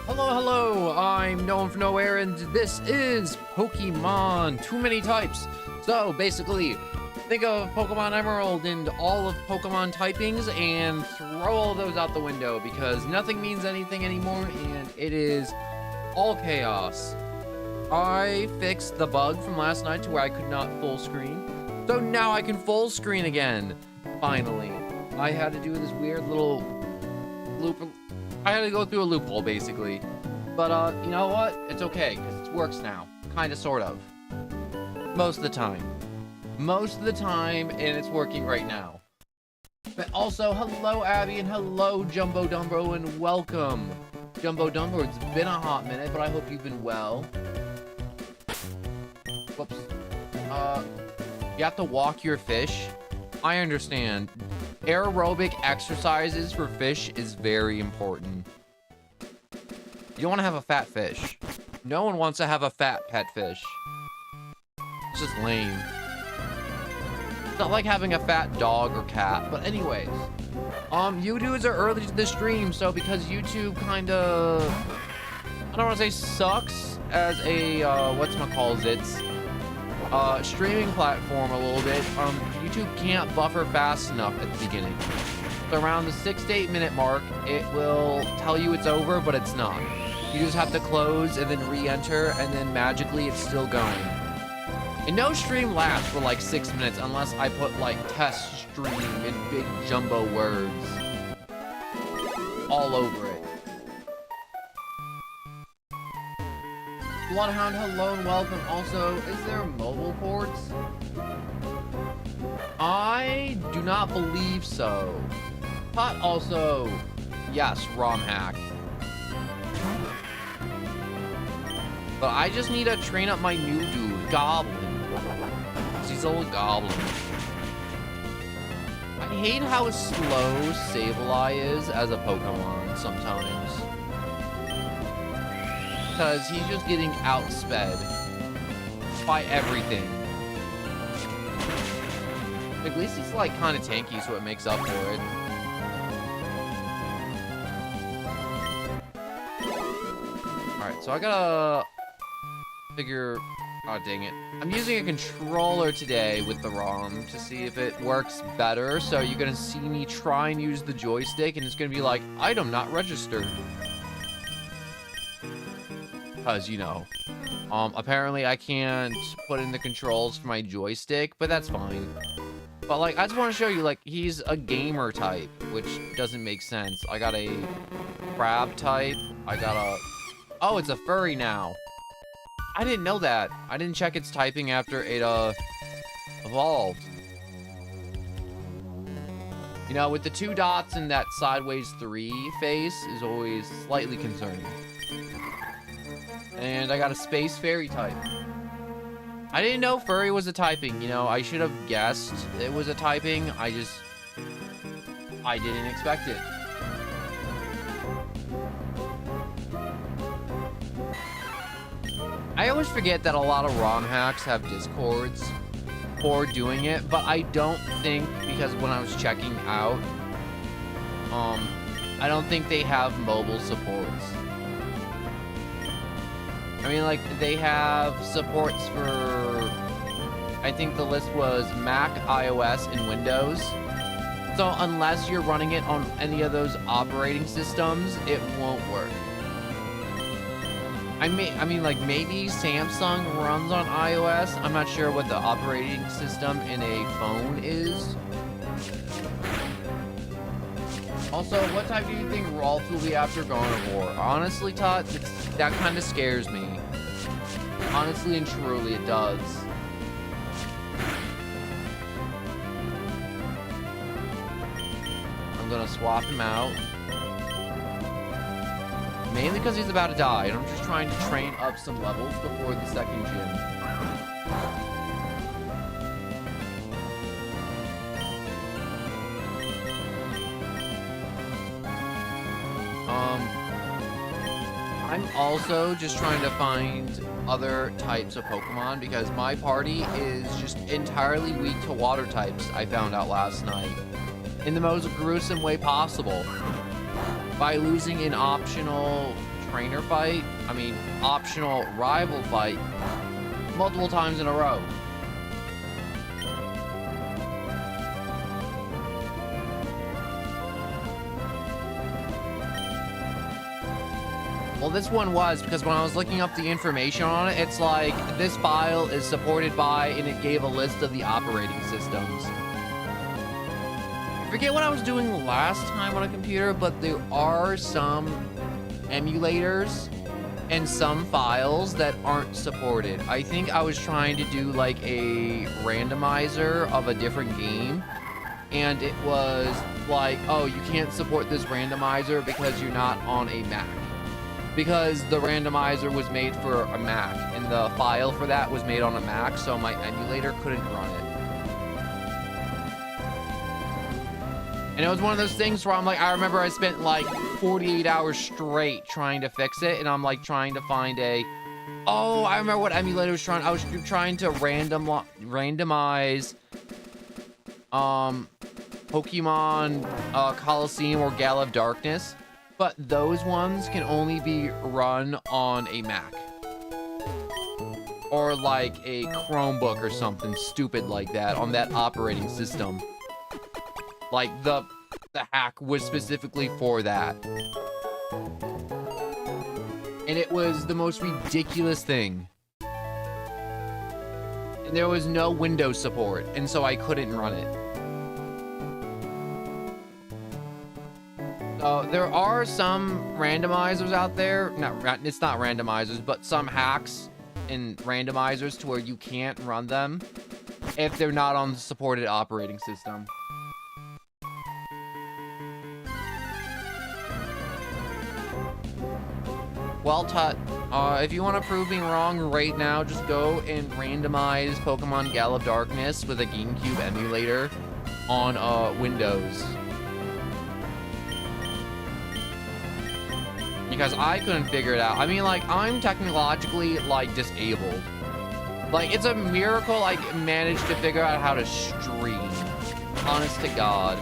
Hello, hello, I'm No One from Nowhere, and this is Pokemon Too Many Types. So, basically, think of Pokemon Emerald and all of Pokemon typings and throw all those out the window because nothing means anything anymore and it is all chaos. I fixed the bug from last night to where I could not full screen. So now I can full screen again, finally. I had to do this weird little loop. I had to go through a loophole, basically. But, you know what? It's okay, because it works now. Kinda, sort of. Most of the time. Most of the time, and it's working right now. But also, hello, Abby, and hello, Jumbo Dumbo, and welcome. Jumbo Dumbo, it's been a hot minute, but I hope you've been well. Whoops. You have to walk your fish? I understand. Aerobic exercises for fish is very important. You don't want to have a fat fish. No one wants to have a fat pet fish. It's just lame. It's not like having a fat dog or cat. But anyways, you dudes are early to the stream, so because YouTube kind of, I don't want to say sucks as a whatchamacallits, streaming platform a little bit. YouTube can't buffer fast enough at the beginning. So around the 6 to 8 minute mark, it will tell you it's over, but it's not. You just have to close and then re-enter, and then magically it's still going. And no stream lasts for like 6 minutes unless I put like test stream in big jumbo words all over it. Bloodhound, hello and welcome. Also, is there mobile ports? I do not believe so. But also, yes, ROM hack. But I just need to train up my new dude, Goblin. He's a little goblin. I hate how slow Sableye is as a Pokemon sometimes. Because he's just getting outsped by everything. At least he's like kind of tanky, so it makes up for it. Alright, so I gotta figure. Oh, dang it. I'm using a controller today with the ROM to see if it works better. So you're gonna see me try and use the joystick, and it's gonna be like, item not registered. Because, you know, apparently I can't put in the controls for my joystick, but that's fine. But, like, I just want to show you, like, he's a gamer type, which doesn't make sense. I got a crab type. I got a... Oh, it's a furry now. I didn't know that. I didn't check its typing after it, evolved. You know, with the 2 dots and that sideways 3 face is always slightly concerning. And I got a space fairy type. I didn't know furry was a typing, you know, I should have guessed it was a typing. I didn't expect it. I always forget that a lot of ROM hacks have Discords for doing it, but I don't think, because when I was checking out, I don't think they have mobile supports. I mean, like, they have supports for, I think the list was Mac, iOS, and Windows. So unless you're running it on any of those operating systems, it won't work. I mean, like, maybe Samsung runs on iOS. I'm not sure what the operating system in a phone is. Also, what type do you think Rolf will be after Gardevoir? Honestly, Todd, that kind of scares me. Honestly and truly, it does. I'm gonna swap him out. Mainly because he's about to die, and I'm just trying to train up some levels before the second gym. I'm also just trying to find other types of Pokemon because my party is just entirely weak to water types, I found out last night. In the most gruesome way possible. By losing an optional trainer fight, I mean, optional rival fight, multiple times in a row. Well, this one was, because when I was looking up the information on it, it's like, this file is supported by, and it gave a list of the operating systems. I forget what I was doing last time on a computer, but there are some emulators and some files that aren't supported. I think I was trying to do like a randomizer of a different game, and it was like, oh, you can't support this randomizer because you're not on a Mac. Because the randomizer was made for a Mac, and the file for that was made on a Mac, so my emulator couldn't run it. And it was one of those things where I'm like, I remember I spent like 48 hours straight trying to fix it, and I'm like trying to find a... Oh, I remember what emulator was trying... I was trying to randomize... Pokemon Coliseum or Gala of Darkness. But those ones can only be run on a Mac. Or like a Chromebook or something stupid like that on that operating system. Like the hack was specifically for that. And it was the most ridiculous thing. And there was no Windows support, and so I couldn't run it. There are some randomizers out there. It's not randomizers, but some hacks and randomizers to where you can't run them if they're not on the supported operating system. Well, Tut, if you want to prove me wrong right now, just go and randomize Pokemon Gala of Darkness with a GameCube emulator on Windows. Because I couldn't figure it out. I mean, like, I'm technologically, like, disabled. Like, it's a miracle I managed to figure out how to stream. Honest to God.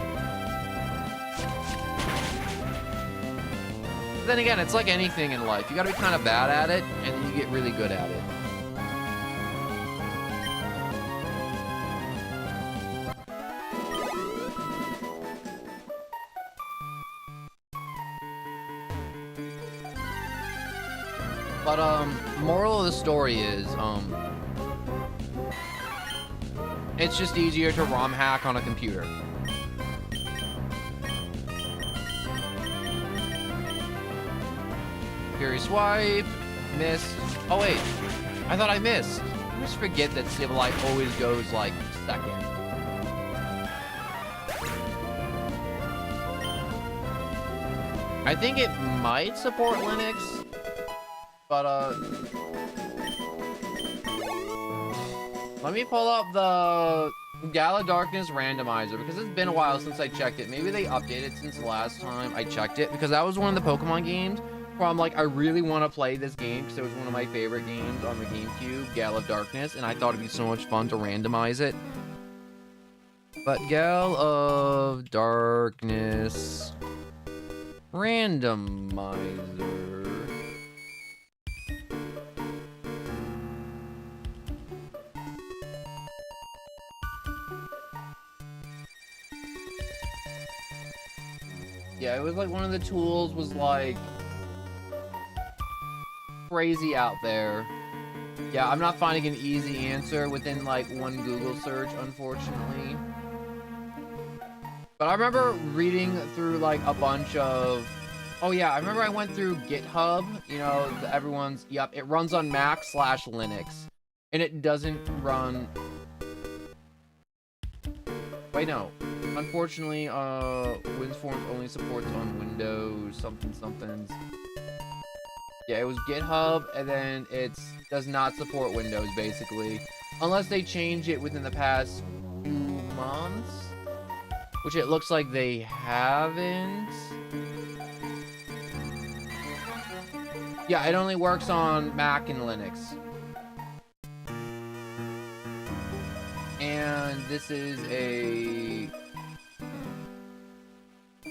But then again, it's like anything in life. You gotta be kind of bad at it, and then you get really good at it. But, moral of the story is, it's just easier to ROM hack on a computer. Fury Swipe, missed. Oh wait, I thought I missed. I always forget that Sableye always goes, like, second. I think it might support Linux. But, let me pull up the Gala Darkness randomizer, because it's been a while since I checked it. Maybe they updated since the last time I checked it, because that was one of the Pokemon games where I'm like, I really want to play this game, because it was one of my favorite games on the GameCube, Gala of Darkness, and I thought it'd be so much fun to randomize it. But Gala of Darkness randomizer. Yeah, it was like one of the tools was like crazy out there. Yeah, I'm not finding an easy answer within like one Google search, unfortunately. But I remember reading through like a bunch of... Oh yeah, I remember I went through GitHub, you know, everyone's... Yep, it runs on Mac/Linux. And it doesn't run... Wait, no. Unfortunately, WinForms only supports on Windows somethings. Yeah, it was GitHub, and then it does not support Windows, basically. Unless they change it within the past few months. Which it looks like they haven't. Yeah, it only works on Mac and Linux. And this is a...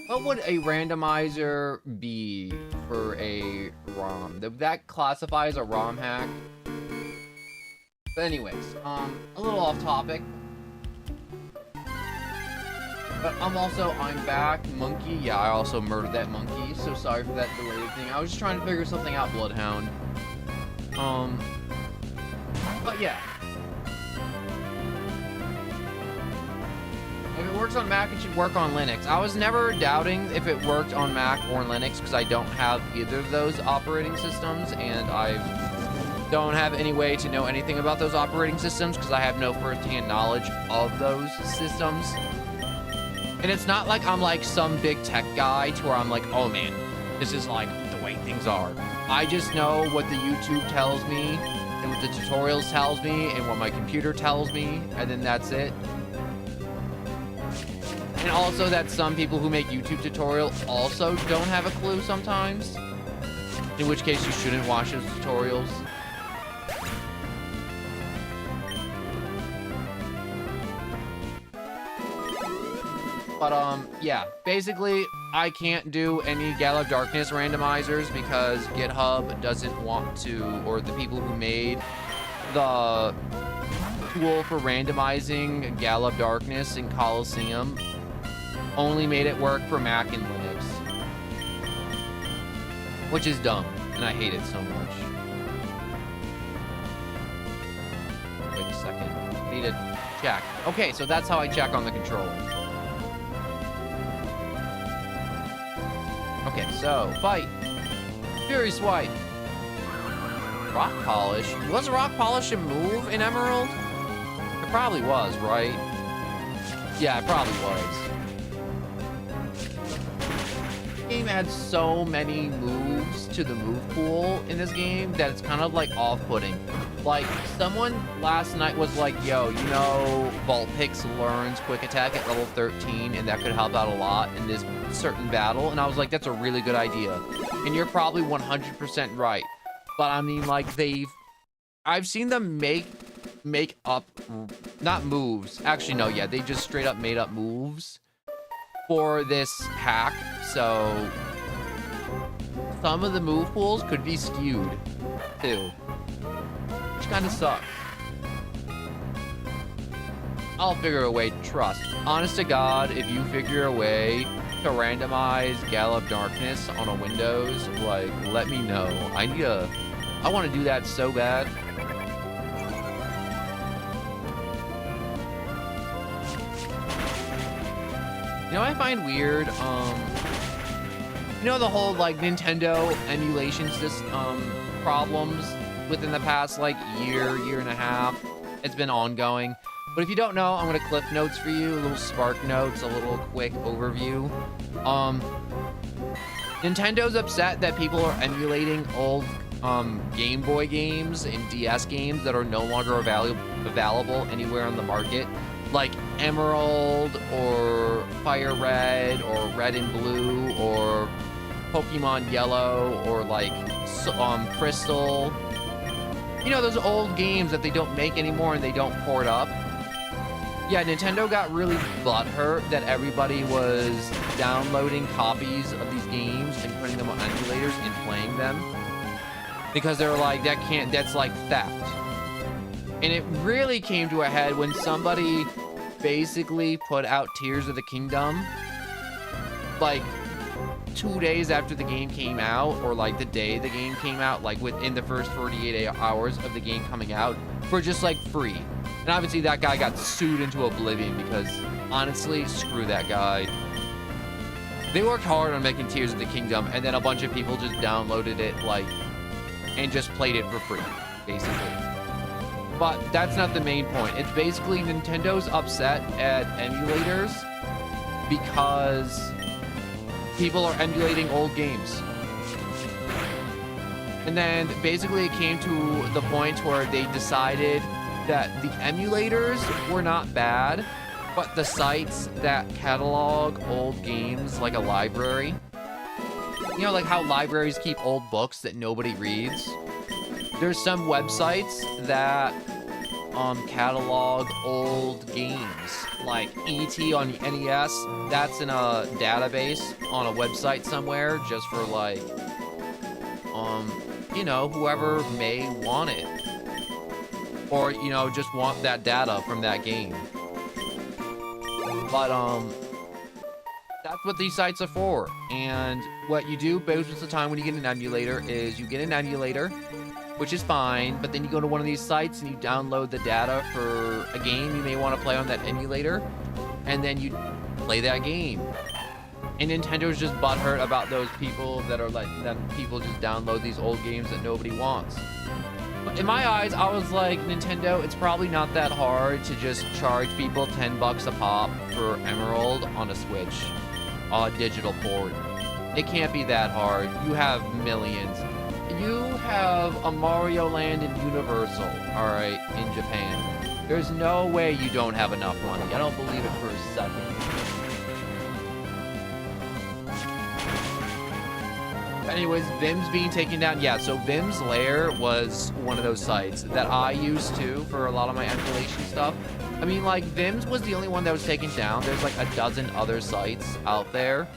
What would a randomizer be for a ROM. That classifies a ROM hack. But anyways, a little off topic. But I'm back. Monkey, yeah, I also murdered that monkey. So sorry for that delayed thing. I was just trying to figure something out, Bloodhound. But yeah. If it works on Mac, it should work on Linux. I was never doubting if it worked on Mac or Linux because I don't have either of those operating systems, and I don't have any way to know anything about those operating systems because I have no first-hand knowledge of those systems. And it's not like I'm like some big tech guy to where I'm like, oh man, this is like the way things are. I just know what the YouTube tells me and what the tutorials tells me and what my computer tells me, and then that's it. And also that some people who make YouTube tutorial also don't have a clue sometimes. In which case you shouldn't watch those tutorials. But, yeah. Basically, I can't do any Gala of Darkness randomizers because GitHub doesn't want to, or the people who made the tool for randomizing Gala of Darkness in Coliseum only made it work for Mac and Linux. Which is dumb, and I hate it so much. Wait a second. I need to check. Okay, so that's how I check on the controller. Okay, so, fight. Fury Swipe. Rock Polish. Was Rock Polish a move in Emerald? It probably was, right? Yeah, it probably was. This game adds so many moves to the move pool in this game that it's kind of like off-putting. Like, someone last night was like, yo, you know, Vulpix learns quick attack at level 13 and that could help out a lot in this certain battle. And I was like, that's a really good idea. And you're probably 100% right. But I mean, like, I've seen them make up, not moves. Actually, no, yeah, they just straight up made up moves for this hack. So some of the move pools could be skewed too, which kind of sucks. I'll figure a way, trust. Honest to God, if you figure a way to randomize Gala of Darkness on a Windows, like, let me know. I want to do that so bad. You know what I find weird? You know the whole, like, Nintendo emulation system problems within the past, like, year and a half? It's been ongoing. But if you don't know, I'm gonna clip notes for you, a little spark notes, a little quick overview. Nintendo's upset that people are emulating old Game Boy games and DS games that are no longer available anywhere on the market, like Emerald or Fire Red or Red and Blue or Pokemon Yellow or like Crystal. You know, those old games that they don't make anymore and they don't port up. Yeah, Nintendo got really butthurt that everybody was downloading copies of these games and putting them on emulators and playing them. Because they were like, that's like theft. And it really came to a head when somebody basically put out Tears of the Kingdom, like 2 days after the game came out, or like the day the game came out, like within the first 48 hours of the game coming out, for just like free. And obviously that guy got sued into oblivion because, honestly, screw that guy. They worked hard on making Tears of the Kingdom, and then a bunch of people just downloaded it, like, and just played it for free, basically. But that's not the main point. It's basically Nintendo's upset at emulators because people are emulating old games. And then basically it came to the point where they decided that the emulators were not bad, but the sites that catalog old games, like a library, you know, like how libraries keep old books that nobody reads. There's some websites that catalog old games, like E.T. on the NES. That's in a database on a website somewhere, just for like you know, whoever may want it. Or, you know, just want that data from that game. But, that's what these sites are for. And what you do most of the time when you get an emulator is you get an emulator, which is fine, but then you go to one of these sites and you download the data for a game you may want to play on that emulator, and then you play that game. And Nintendo's just butthurt about those people that are like, that people just download these old games that nobody wants. But in my eyes, I was like, Nintendo, it's probably not that hard to just charge people 10 bucks a pop for Emerald on a Switch, digital port. It can't be that hard. You have millions. You have a Mario Land in Universal, all right, in Japan. There's no way you don't have enough money. I don't believe it for a second. Anyways, Vim's being taken down. Yeah, so Vim's Lair was one of those sites that I used too for a lot of my emulation stuff. I mean, like, Vim's was the only one that was taken down. There's like a dozen other sites out there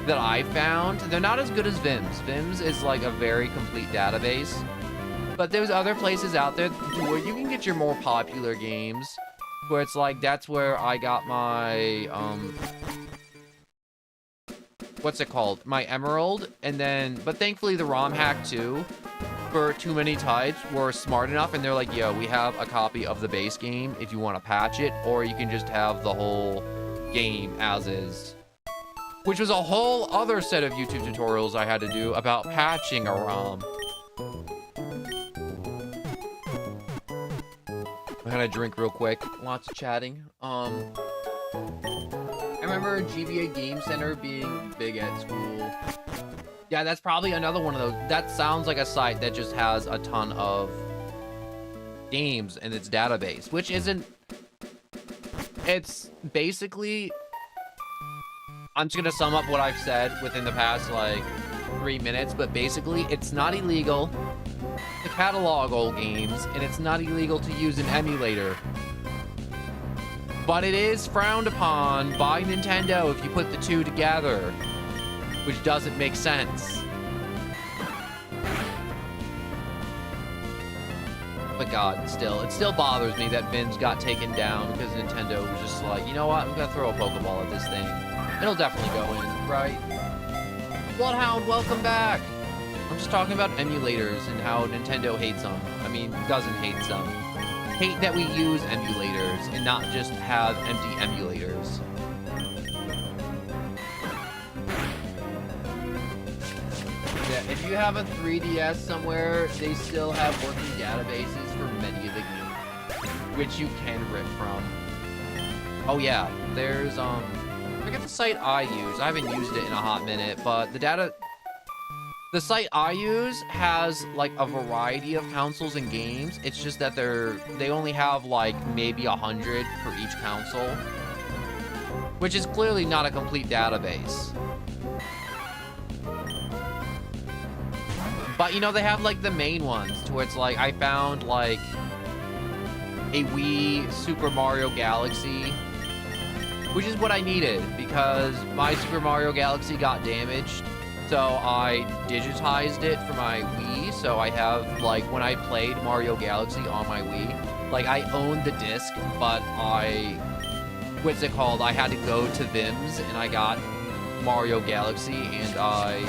that I found. They're not as good as Vim's. Vim's is like a very complete database. But there's other places out there where you can get your more popular games. Where it's like, that's where I got my, what's it called? My Emerald. And then, but thankfully the ROM hack too, for Too Many Types, were smart enough and they're like, yo, we have a copy of the base game if you want to patch it, or you can just have the whole game as is. Which was a whole other set of YouTube tutorials I had to do about patching a ROM. I'm gonna drink real quick. Lots of chatting. I remember GBA Game Center being big at school. Yeah, that's probably another one of those. That sounds like a site that just has a ton of games in its database, which isn't... It's basically... I'm just gonna sum up what I've said within the past, like, 3 minutes, but basically, it's not illegal to catalog old games, and it's not illegal to use an emulator. But it is frowned upon by Nintendo if you put the two together, which doesn't make sense. But God, still, it still bothers me that Vim's got taken down because Nintendo was just like, you know what, I'm gonna throw a Pokeball at this thing. It'll definitely go in, right? Bloodhound, welcome back! I'm just talking about emulators and how Nintendo hates them. I mean, doesn't hate them. Hate that we use emulators and not just have empty emulators. Yeah, if you have a 3DS somewhere, they still have working databases for many of the games, which you can rip from. Oh yeah, there's, I forget the site I use. I haven't used it in a hot minute, but the site I use has, like, a variety of consoles and games. It's just that they only have, like, maybe 100 for each console, which is clearly not a complete database. But, you know, they have, like, the main ones, to where it's, like, I found, like, a Wii Super Mario Galaxy, which is what I needed, because my Super Mario Galaxy got damaged. So I digitized it for my Wii, so I have, like, when I played Mario Galaxy on my Wii, like, I owned the disc, but what's it called? I had to go to Vim's, and I got Mario Galaxy, and I,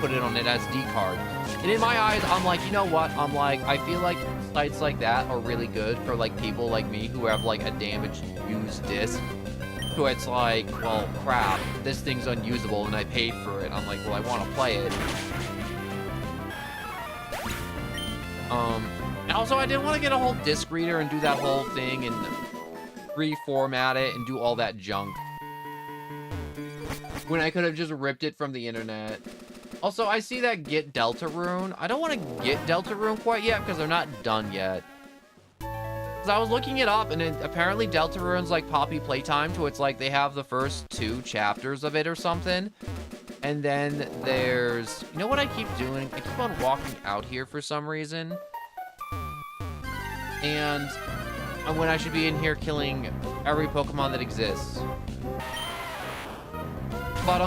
put it on an SD card. And in my eyes, I'm like, you know what? I'm like, I feel like sites like that are really good for, like, people like me who have, like, a damaged used disc. So it's like, well, crap, this thing's unusable and I paid for it. I'm like, well, I want to play it. And also, I didn't want to get a whole disc reader and do that whole thing and reformat it and do all that junk, when I could have just ripped it from the internet. Also, I see that get Deltarune. I don't want to get Deltarune quite yet because they're not done yet. Because I was looking it up, and apparently Deltarune's like Poppy Playtime, so it's like they have the first 2 chapters of it or something. And then there's... You know what I keep doing? I keep on walking out here for some reason. And when I should be in here killing every Pokemon that exists. But,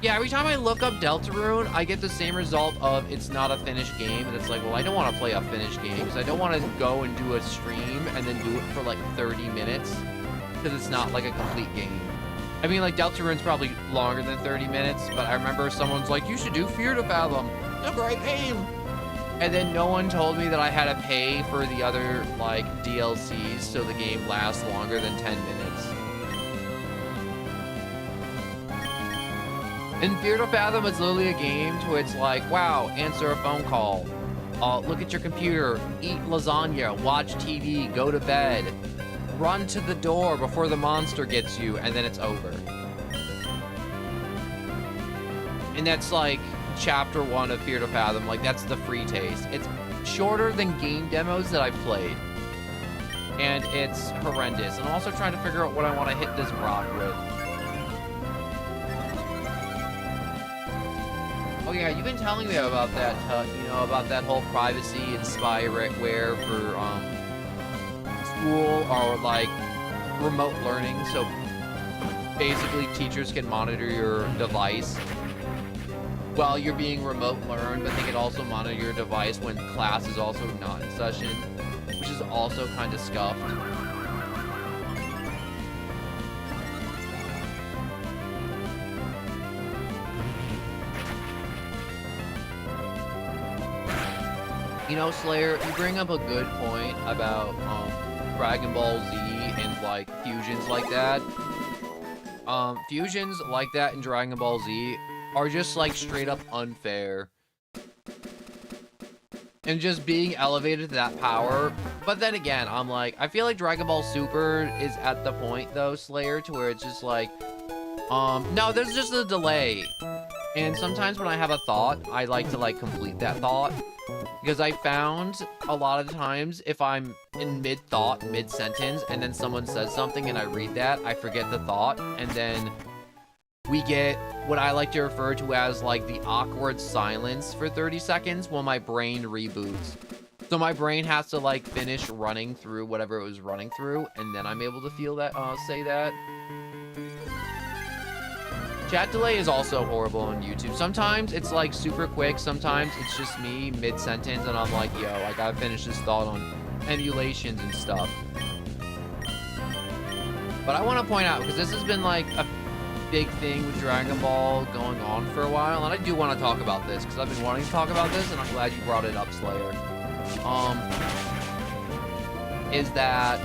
Yeah, every time I look up Deltarune, I get the same result of it's not a finished game. And it's like, well, I don't want to play a finished game because I don't want to go and do a stream and then do it for like 30 minutes because it's not like a complete game. I mean, like, Deltarune's probably longer than 30 minutes, but I remember someone's like, you should do Fear to Fathom. It's a great game. And then no one told me that I had to pay for the other, like, DLCs so the game lasts longer than 10 minutes. In Fear to Fathom, it's literally a game to where it's like, wow, answer a phone call. Look at your computer, eat lasagna, watch TV, go to bed, run to the door before the monster gets you, and then it's over. And that's like chapter 1 of Fear to Fathom. Like, that's the free taste. It's shorter than game demos that I've played. And it's horrendous. And I'm also trying to figure out what I want to hit this rock with. Oh yeah, you've been telling me about that, you know, about that whole privacy and spyware for school or like remote learning. So basically, teachers can monitor your device while you're being remote learned, but they can also monitor your device when class is also not in session, which is also kind of scuffed. You know, Slayer, you bring up a good point about Dragon Ball Z and like fusions like that. Fusions like that in Dragon Ball Z are just like straight up unfair. And just being elevated to that power. But then again, I'm like, I feel like Dragon Ball Super is at the point though, Slayer, to where it's just like, no, there's just a delay. And sometimes when I have a thought, I like to like complete that thought. Because I found a lot of times if I'm in mid-thought, mid-sentence, and then someone says something and I read that, I forget the thought, and then we get what I like to refer to as like the awkward silence for 30 seconds while my brain reboots. So my brain has to like finish running through whatever it was running through, and then I'm able to feel that, say that. Chat delay is also horrible on YouTube. Sometimes it's like super quick. Sometimes it's just me mid-sentence and I'm like, yo, I gotta finish this thought on emulations and stuff. But I want to point out, because this has been like a big thing with Dragon Ball going on for a while, and I do want to talk about this because I've been wanting to talk about this, and I'm glad you brought it up, Slayer. Is that...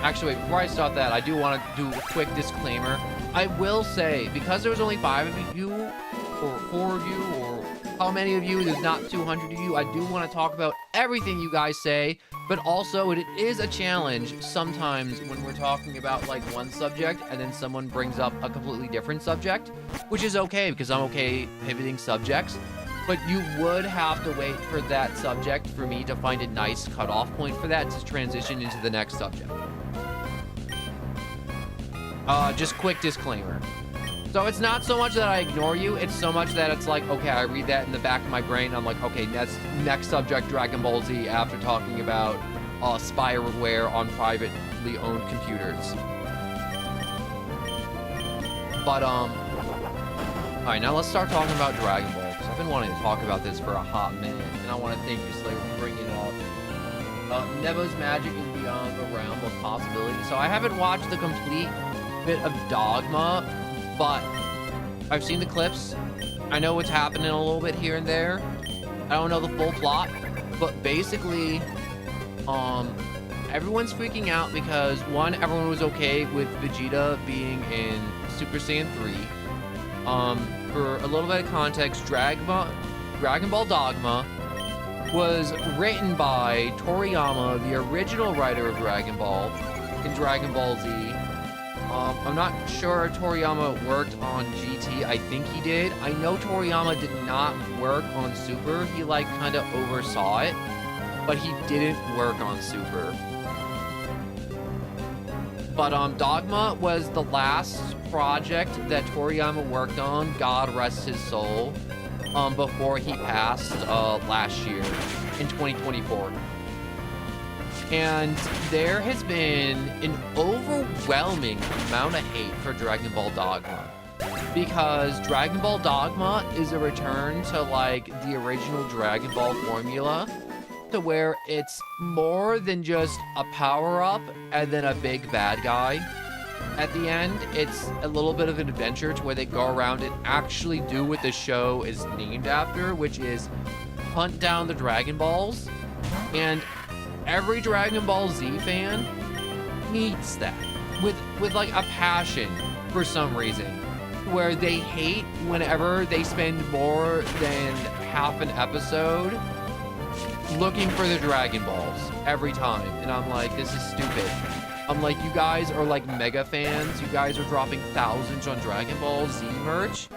Actually, wait, before I start that, I do want to do a quick disclaimer. I will say, because there was only 5 of you, or 4 of you, or how many of you, there's not 200 of you, I do want to talk about everything you guys say, but also it is a challenge sometimes when we're talking about like one subject and then someone brings up a completely different subject, which is okay because I'm okay pivoting subjects, but you would have to wait for that subject for me to find a nice cutoff point for that to transition into the next subject. Just quick disclaimer. So it's not so much that I ignore you, it's so much that it's like, okay, I read that in the back of my brain, I'm like, okay, next subject, Dragon Ball Z, after talking about spyware on privately owned computers. But, alright, now let's start talking about Dragon Ball, because I've been wanting to talk about this for a hot minute, and I want to thank you, Slayer, for bringing it up. Nevo's magic is beyond the realm of possibility. So I haven't watched the complete bit of Dogma, but I've seen the clips. I know what's happening a little bit here and there. I don't know the full plot, but basically, everyone's freaking out because one, everyone was okay with Vegeta being in Super Saiyan 3. For a little bit of context, Dragon Ball Dogma was written by Toriyama, the original writer of Dragon Ball, in Dragon Ball Z. I'm not sure Toriyama worked on GT. I think he did. I know Toriyama did not work on Super. He like kind of oversaw it, but he didn't work on Super. But Dogma was the last project that Toriyama worked on, God rest his soul, before he passed last year in 2024. And there has been an overwhelming amount of hate for Dragon Ball Dogma. because Dragon Ball Dogma is a return to like the original Dragon Ball formula, to where it's more than just a power-up and then a big bad guy. At the end, it's a little bit of an adventure to where they go around and actually do what the show is named after, which is hunt down the Dragon Balls. And every Dragon Ball Z fan hates that with like a passion for some reason, where they hate whenever they spend more than half an episode looking for the Dragon Balls every time. And I'm like, this is stupid. I'm like, you guys are like mega fans. You guys are dropping thousands on Dragon Ball Z merch.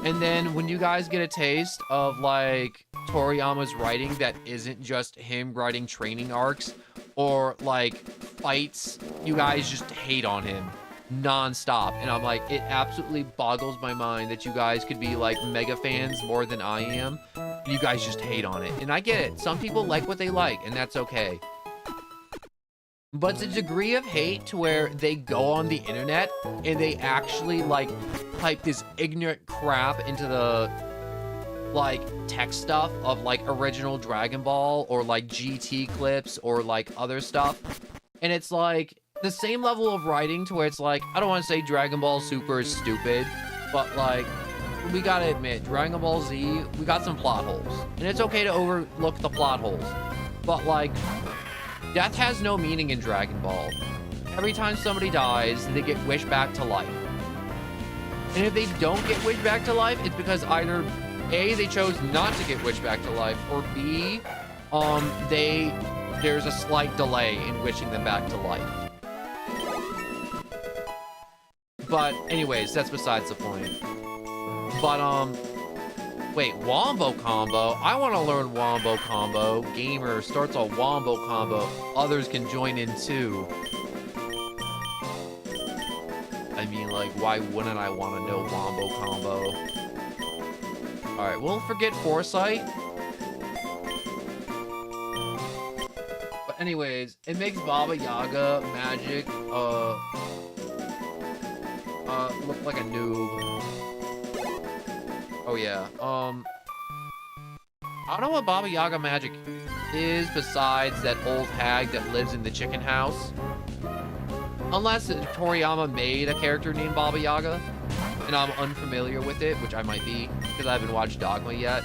And then when you guys get a taste of like Toriyama's writing that isn't just him writing training arcs or like fights, you guys just hate on him non-stop. And I'm like, it absolutely boggles my mind that you guys could be like mega fans more than I am. You guys just hate on it. And I get it. Some people like what they like, and that's okay. But the degree of hate to where they go on the internet and they actually like type this ignorant crap into the like text stuff of like original Dragon Ball or like GT clips or like other stuff. And it's like the same level of writing to where it's like, I don't want to say Dragon Ball Super is stupid, but like, we gotta admit, Dragon Ball Z, we got some plot holes. And it's okay to overlook the plot holes. But like, death has no meaning in Dragon Ball. Every time somebody dies, they get wished back to life. And if they don't get wished back to life, it's because either A, they chose not to get wished back to life, or B, there's a slight delay in wishing them back to life. But anyways, that's besides the point. But wait, Wombo Combo? I want to learn Wombo Combo. Gamer starts a Wombo Combo. Others can join in too. I mean, like, why wouldn't I want to know Wombo Combo? Alright, we'll forget Foresight. But anyways, it makes Baba Yaga magic, look like a noob. Oh yeah, I don't know what Baba Yaga magic is besides that old hag that lives in the chicken house. Unless Toriyama made a character named Baba Yaga, and I'm unfamiliar with it, which I might be, because I haven't watched Dogma yet.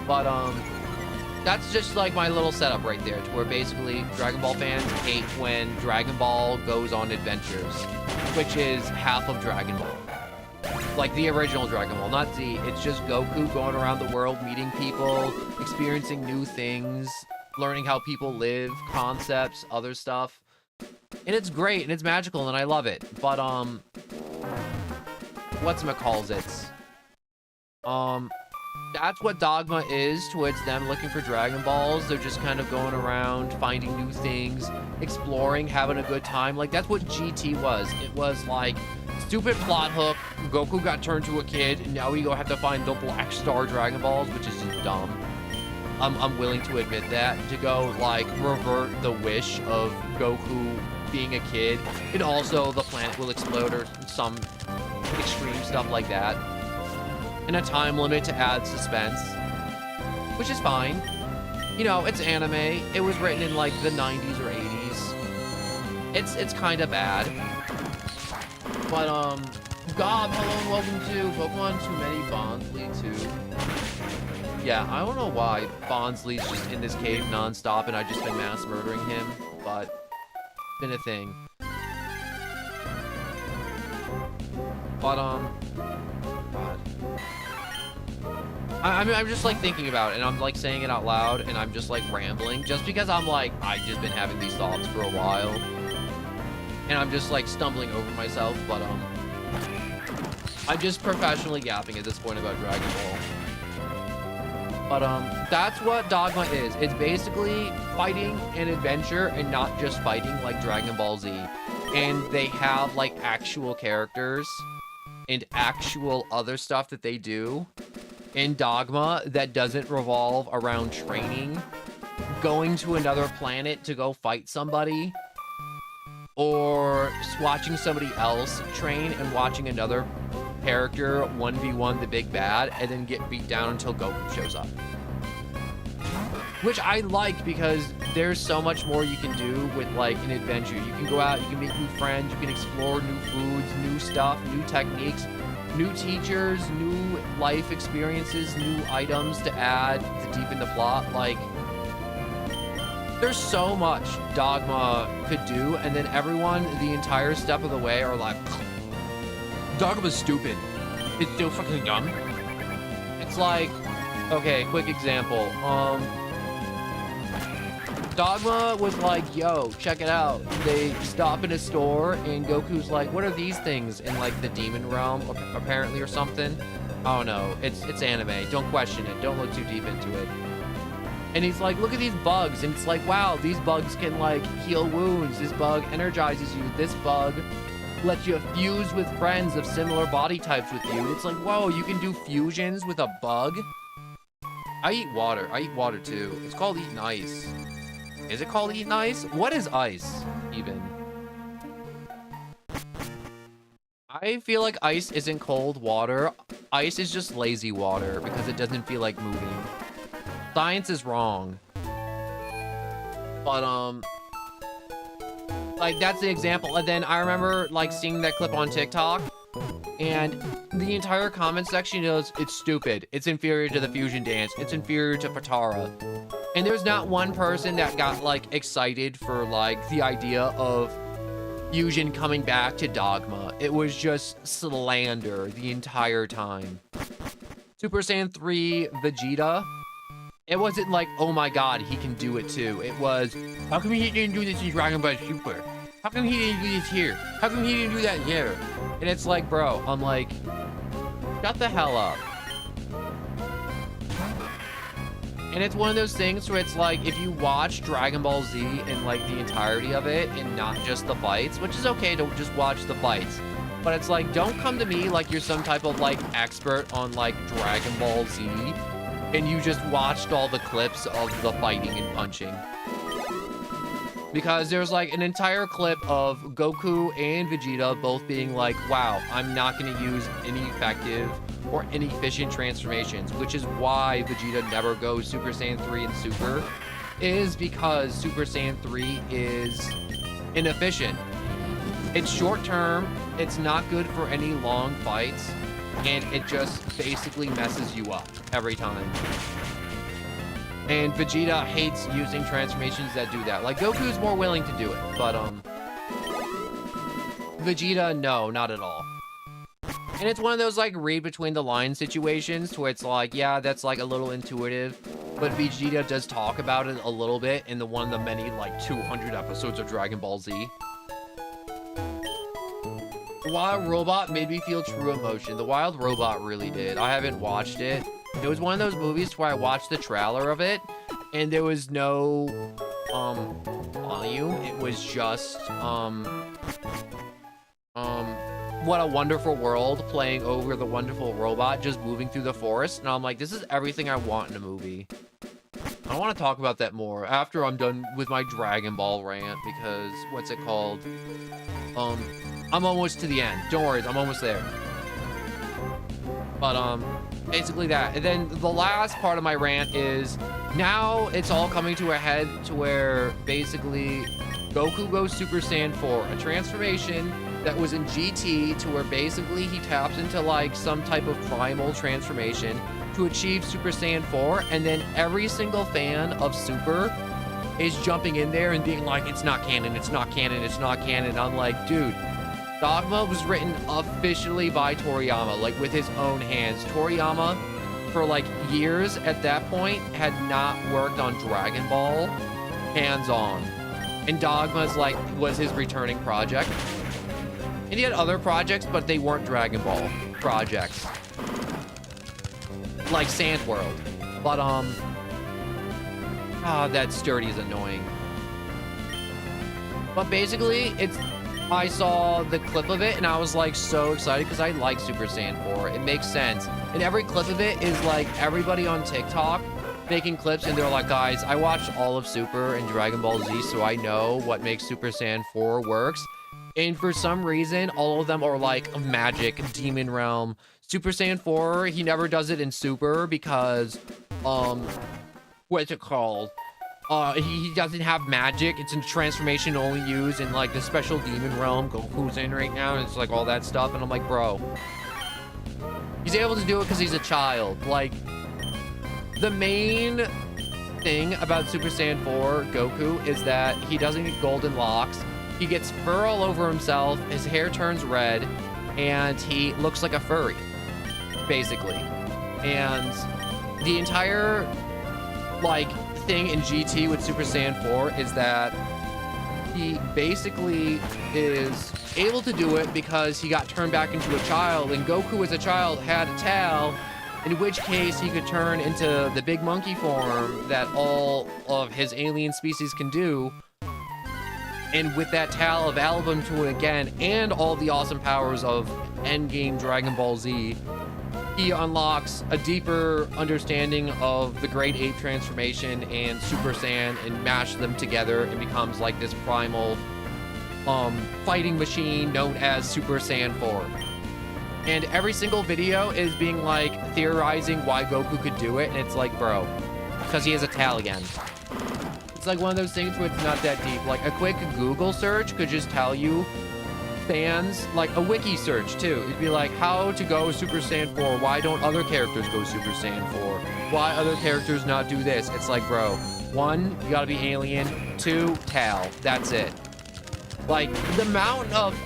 But, that's just like my little setup right there, to where basically Dragon Ball fans hate when Dragon Ball goes on adventures, which is half of Dragon Ball. Like the original Dragon Ball, not Z. It's just Goku going around the world, meeting people, experiencing new things, learning how people live, concepts, other stuff. And it's great, and it's magical, and I love it. But, whatchamacallits? That's what Dogma is, towards them looking for Dragon Balls. They're just kind of going around, finding new things, exploring, having a good time. Like, that's what GT was. It was like, stupid plot hook, Goku got turned to a kid, and now we go have to find the Black Star Dragon Balls, which is just dumb. I'm willing to admit that, to go, like, revert the wish of Goku being a kid, and also the planet will explode or some extreme stuff like that. And a time limit to add suspense, which is fine. You know, it's anime. It was written in, like, the 90s or 80s. It's kind of bad. But, Gob, hello and welcome to Pokemon Too Many Bonsly 2. Yeah, I don't know why Bonsly's just in this cave non-stop and I've just been mass murdering him, but it's been a thing. But, God. I'm just, like, thinking about it, and I'm, like, saying it out loud, and I'm just, like, rambling, just because I'm, like, I've just been having these thoughts for a while. And I'm just, like, stumbling over myself, but, I'm just professionally yapping at this point about Dragon Ball. But, that's what Dogma is. It's basically fighting and adventure, and not just fighting like Dragon Ball Z. And they have, like, actual characters and actual other stuff that they do in Dogma that doesn't revolve around training, going to another planet to go fight somebody, or watching somebody else train and watching another character 1v1 the big bad and then get beat down until Goku shows up. Which I like because there's so much more you can do with like an adventure. You can go out, you can make new friends, you can explore new foods, new stuff, new techniques, new teachers, new life experiences, new items to add to deepen the plot. Like, there's so much Dogma could do, and then everyone the entire step of the way are like, Dogma's stupid. It's so fucking dumb. It's like, okay, quick example. Dogma was like, yo, check it out. They stop in a store and Goku's like, what are these things in like the demon realm apparently or something? I don't know. It's anime. Don't question it. Don't look too deep into it. And he's like, look at these bugs. And it's like, wow, these bugs can like heal wounds. This bug energizes you. This bug lets you fuse with friends of similar body types with you. It's like, whoa, you can do fusions with a bug? I eat water. I eat water too. It's called eating ice. Is it called eating ice? What is ice, even? I feel like ice isn't cold water. Ice is just lazy water because it doesn't feel like moving. Science is wrong. But, like, that's the example. And then I remember, like, seeing that clip on TikTok, and the entire comment section goes, it's stupid. It's inferior to the fusion dance. It's inferior to Patara. And there's not one person that got, like, excited for, like, the idea of fusion coming back to Dogma. It was just slander the entire time. Super Saiyan 3 Vegeta. It wasn't like, oh my god, he can do it too. It was, how come he didn't do this in Dragon Ball Super? How come he didn't do this here? How come he didn't do that here? And it's like, bro, I'm like, shut the hell up. And it's one of those things where it's like, if you watch Dragon Ball Z and like the entirety of it and not just the fights, which is okay to just watch the fights, but it's like, don't come to me like you're some type of like expert on like Dragon Ball Z and you just watched all the clips of the fighting and punching. Because there's like an entire clip of Goku and Vegeta both being like, wow, I'm not going to use any effective or inefficient transformations, which is why Vegeta never goes Super Saiyan 3 and Super, is because Super Saiyan 3 is inefficient. It's short term, it's not good for any long fights, and it just basically messes you up every time. And Vegeta hates using transformations that do that. Like, Goku's more willing to do it, but, Vegeta, no, not at all. And it's one of those, like, read between the lines situations where it's like, yeah, that's, like, a little intuitive, but Vegeta does talk about it a little bit in one of the many, like, 200 episodes of Dragon Ball Z. The Wild Robot made me feel true emotion. The Wild Robot really did. I haven't watched it. It was one of those movies where I watched the trailer of it, and there was no, volume. It was just, What a Wonderful World playing over the wonderful robot just moving through the forest. And I'm like, this is everything I want in a movie. I want to talk about that more after I'm done with my Dragon Ball rant, because, what's it called? I'm almost to the end. Don't worry, I'm almost there. But, basically that. And then the last part of my rant is, now it's all coming to a head to where basically Goku goes Super Saiyan 4, a transformation that was in GT to where basically he taps into like some type of primal transformation to achieve Super Saiyan 4, and then every single fan of Super is jumping in there and being like, it's not canon, it's not canon, it's not canon. I'm like, dude, Dogma was written officially by Toriyama, like with his own hands. Toriyama, for like years at that point, had not worked on Dragon Ball hands-on. And Dogma's like, was his returning project. And he had other projects, but they weren't Dragon Ball projects. Like Sand World. But, that sturdy is annoying. But basically, I saw the clip of it and I was like so excited because I like Super Saiyan 4. It makes sense. And every clip of it is like everybody on TikTok making clips, and they're like, guys, I watched all of Super and Dragon Ball Z, so I know what makes Super Saiyan 4 works. And for some reason, all of them are like magic, demon realm. Super Saiyan 4, he never does it in Super because, what's it called? He doesn't have magic. It's a transformation only used in like the special demon realm Goku's in right now, and it's like all that stuff. And I'm like, bro, he's able to do it because he's a child. Like, the main thing about Super Saiyan 4 Goku is that he doesn't get golden locks. He gets fur all over himself. His hair turns red, and he looks like a furry, basically. And the entire like thing in GT with Super Saiyan 4 is that he basically is able to do it because he got turned back into a child, and Goku as a child had a tail, in which case he could turn into the big monkey form that all of his alien species can do. And with that tail available to him again, and all the awesome powers of endgame Dragon Ball Z, he unlocks a deeper understanding of the Great Ape transformation and Super Saiyan, and mash them together and becomes like this primal fighting machine known as Super Saiyan 4. And every single video is being like theorizing why Goku could do it, and it's like, bro, because he has a tail again. It's like one of those things where it's not that deep. Like a quick Google search could just tell you fans, like a wiki search too. It'd be like, how to go Super Saiyan 4. Why don't other characters go Super Saiyan 4? Why other characters not do this? It's like, bro, 1, you gotta be alien. 2, tail. That's it. Like, the amount of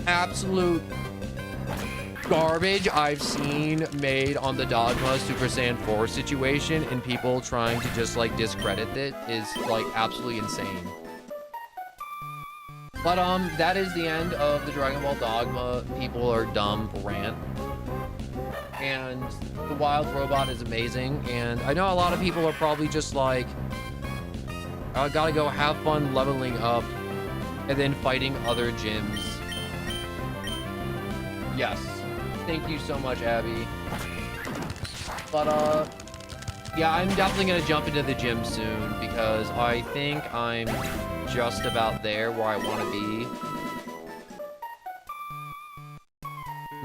absolute garbage I've seen made on the Dogma Super Saiyan 4 situation, and people trying to just like discredit it, is like absolutely insane. But that is the end of the Dragon Ball Dogma people are dumb rant. And the wild robot is amazing, and I know a lot of people are probably just like, I gotta go have fun leveling up and then fighting other gyms. Yes. Thank you so much, Abby. But, yeah, I'm definitely gonna jump into the gym soon, because I think I'm just about there where I want to be.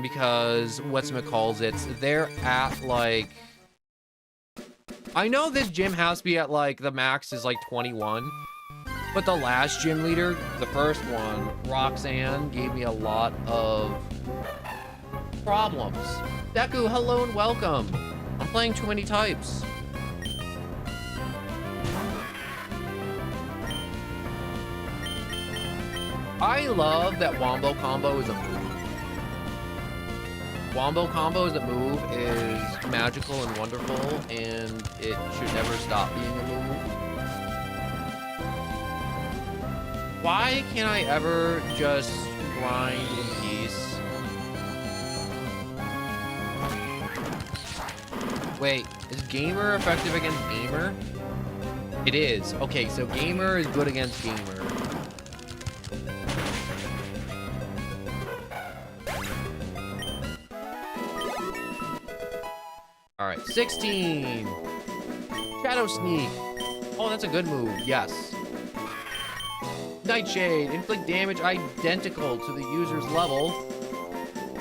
Because, whatchamacallits, they're at, like... I know this gym has to be at, like, the max is, like, 21. But the last gym leader, the first one, Roxanne, gave me a lot of problems. Deku, hello and welcome. I'm playing too many types. I love that Wombo Combo is a move. Wombo Combo as a move is magical and wonderful, and it should never stop being a move. Why can't I ever just grind in peace? Wait, is Gamer effective against Gamer? It is. Okay, so Gamer is good against Gamer. All right, 16. Shadow Sneak. Oh, that's a good move. Yes. Nightshade. Inflict damage identical to the user's level,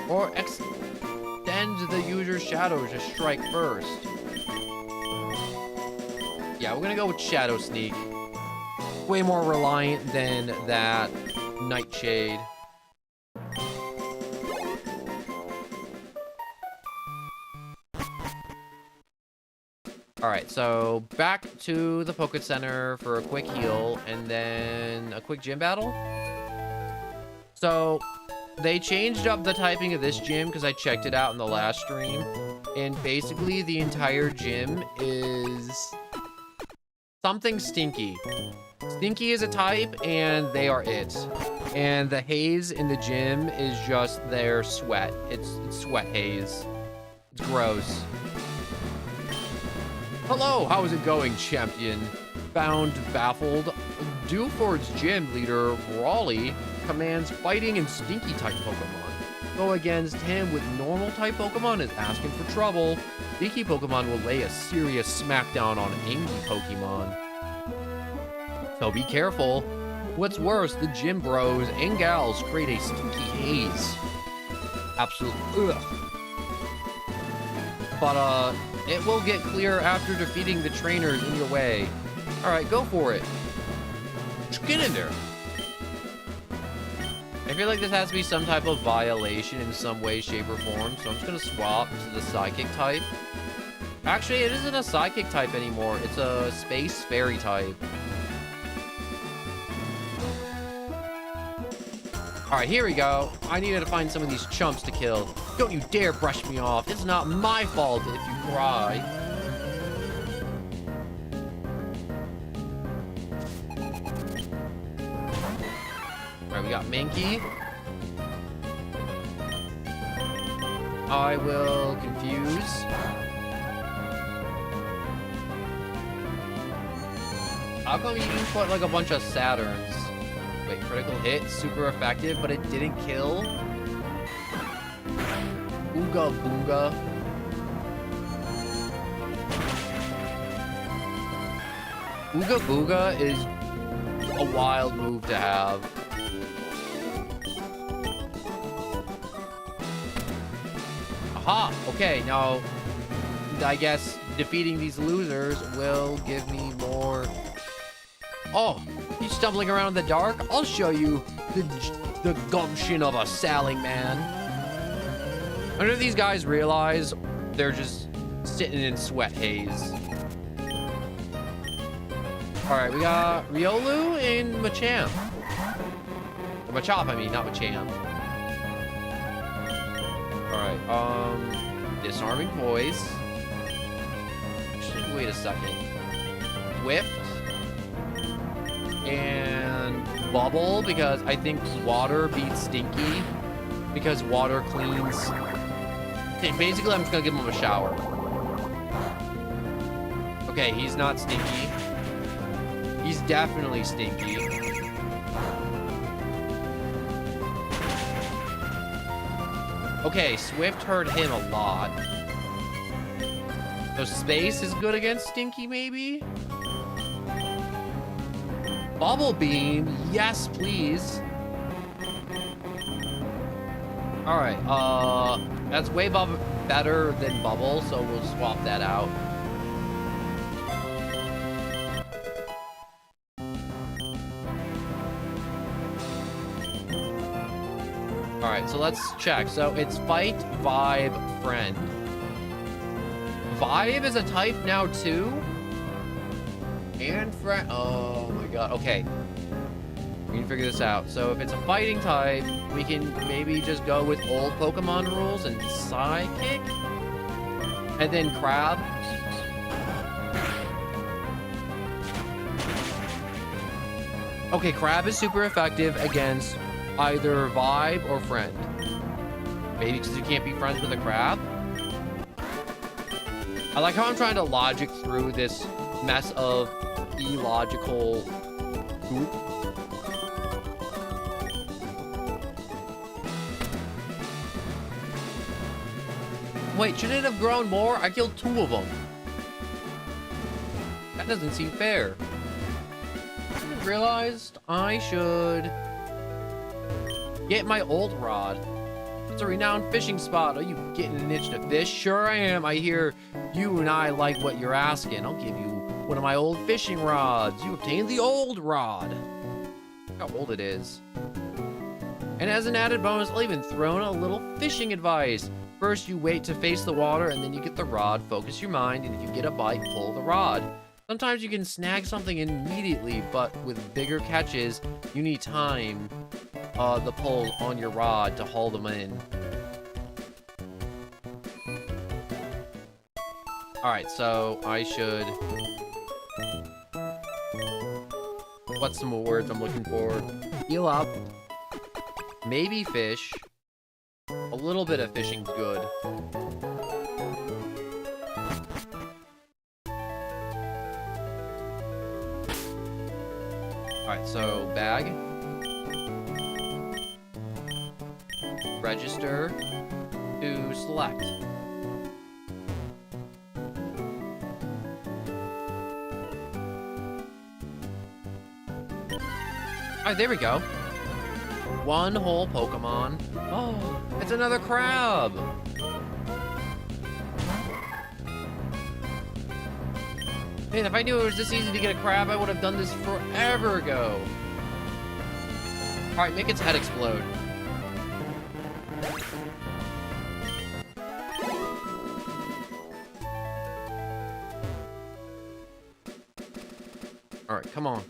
or extend the user's shadow to strike first. Yeah, we're gonna go with Shadow Sneak. Way more reliant than that Nightshade. Alright, so back to the Poké Center for a quick heal, and then a quick gym battle. So, they changed up the typing of this gym because I checked it out in the last stream. And basically, the entire gym is something stinky. Stinky is a type, and they are it. And the haze in the gym is just their sweat. It's sweat haze. It's gross. Hello, how is it going, champion? Found baffled. Dewford's gym leader, Brawly, commands fighting and stinky type Pokemon. Go against him with normal type Pokemon is asking for trouble. Sticky Pokemon will lay a serious smackdown on angry Pokemon. So be careful. What's worse, the gym bros and gals create a stinky haze. Absolutely. Ugh. But, it will get clear after defeating the trainers in your way. Alright, go for it. Just get in there. I feel like this has to be some type of violation in some way, shape, or form, so I'm just gonna swap to the Psychic type. Actually, it isn't a Psychic type anymore. It's a Space Fairy type. Alright, here we go. I needed to find some of these chumps to kill. Don't you dare brush me off. It's not my fault if you cry. Alright, we got Minky. I will confuse. How come you didn't put like a bunch of Saturns? Wait, critical hit, super effective, but it didn't kill? Ooga Boonga. Ooga Booga is a wild move to have. Aha! Okay, now I guess defeating these losers will give me more. Oh, he's stumbling around in the dark? I'll show you the gumption of a sailing man. I wonder if these guys realize they're just sitting in sweat haze. Alright, we got Riolu and Machamp. Or Machop, I mean, not Machamp. Alright, Disarming Voice. Actually, wait a second. Whiff. And Bubble, because I think water beats Stinky. Because water cleans. Okay, basically, I'm just gonna give him a shower. Okay, he's not Stinky. He's definitely Stinky. Okay, Swift hurt him a lot. So Space is good against Stinky, maybe? Bubble Beam, yes, please. Alright, that's way better than Bubble, so we'll swap that out. Alright, so let's check. So it's Fight, Vibe, Friend. Vibe is a type now too? And Friend. Oh my god. Okay. We can figure this out. So if it's a fighting type, we can maybe just go with old Pokemon rules and Psychic. And then Crab. Okay, Crab is super effective against either Vibe or Friend. Maybe because you can't be friends with a Crab. I like how I'm trying to logic through this mess of illogical goop. Wait, shouldn't it have grown more? I killed 2 of them. That doesn't seem fair. I realized I should get my old rod. It's a renowned fishing spot. Are you getting an itch to fish? Sure I am. I hear you and I like what you're asking. I'll give you one of my old fishing rods. You obtained the old rod. Look how old it is. And as an added bonus, I'll even throw in a little fishing advice. First, you wait to face the water, and then you get the rod. Focus your mind, and if you get a bite, pull the rod. Sometimes you can snag something immediately, but with bigger catches, you need time. The pull on your rod to haul them in. Alright, so I should... What's some words I'm looking for? Heal up. Maybe fish. A little bit of fishing's good. Alright, so bag. Register to select. Alright, there we go. One whole Pokemon. Oh, it's another crab. Man, if I knew it was this easy to get a crab, I would have done this forever ago. Alright, make its head explode. Alright, come on.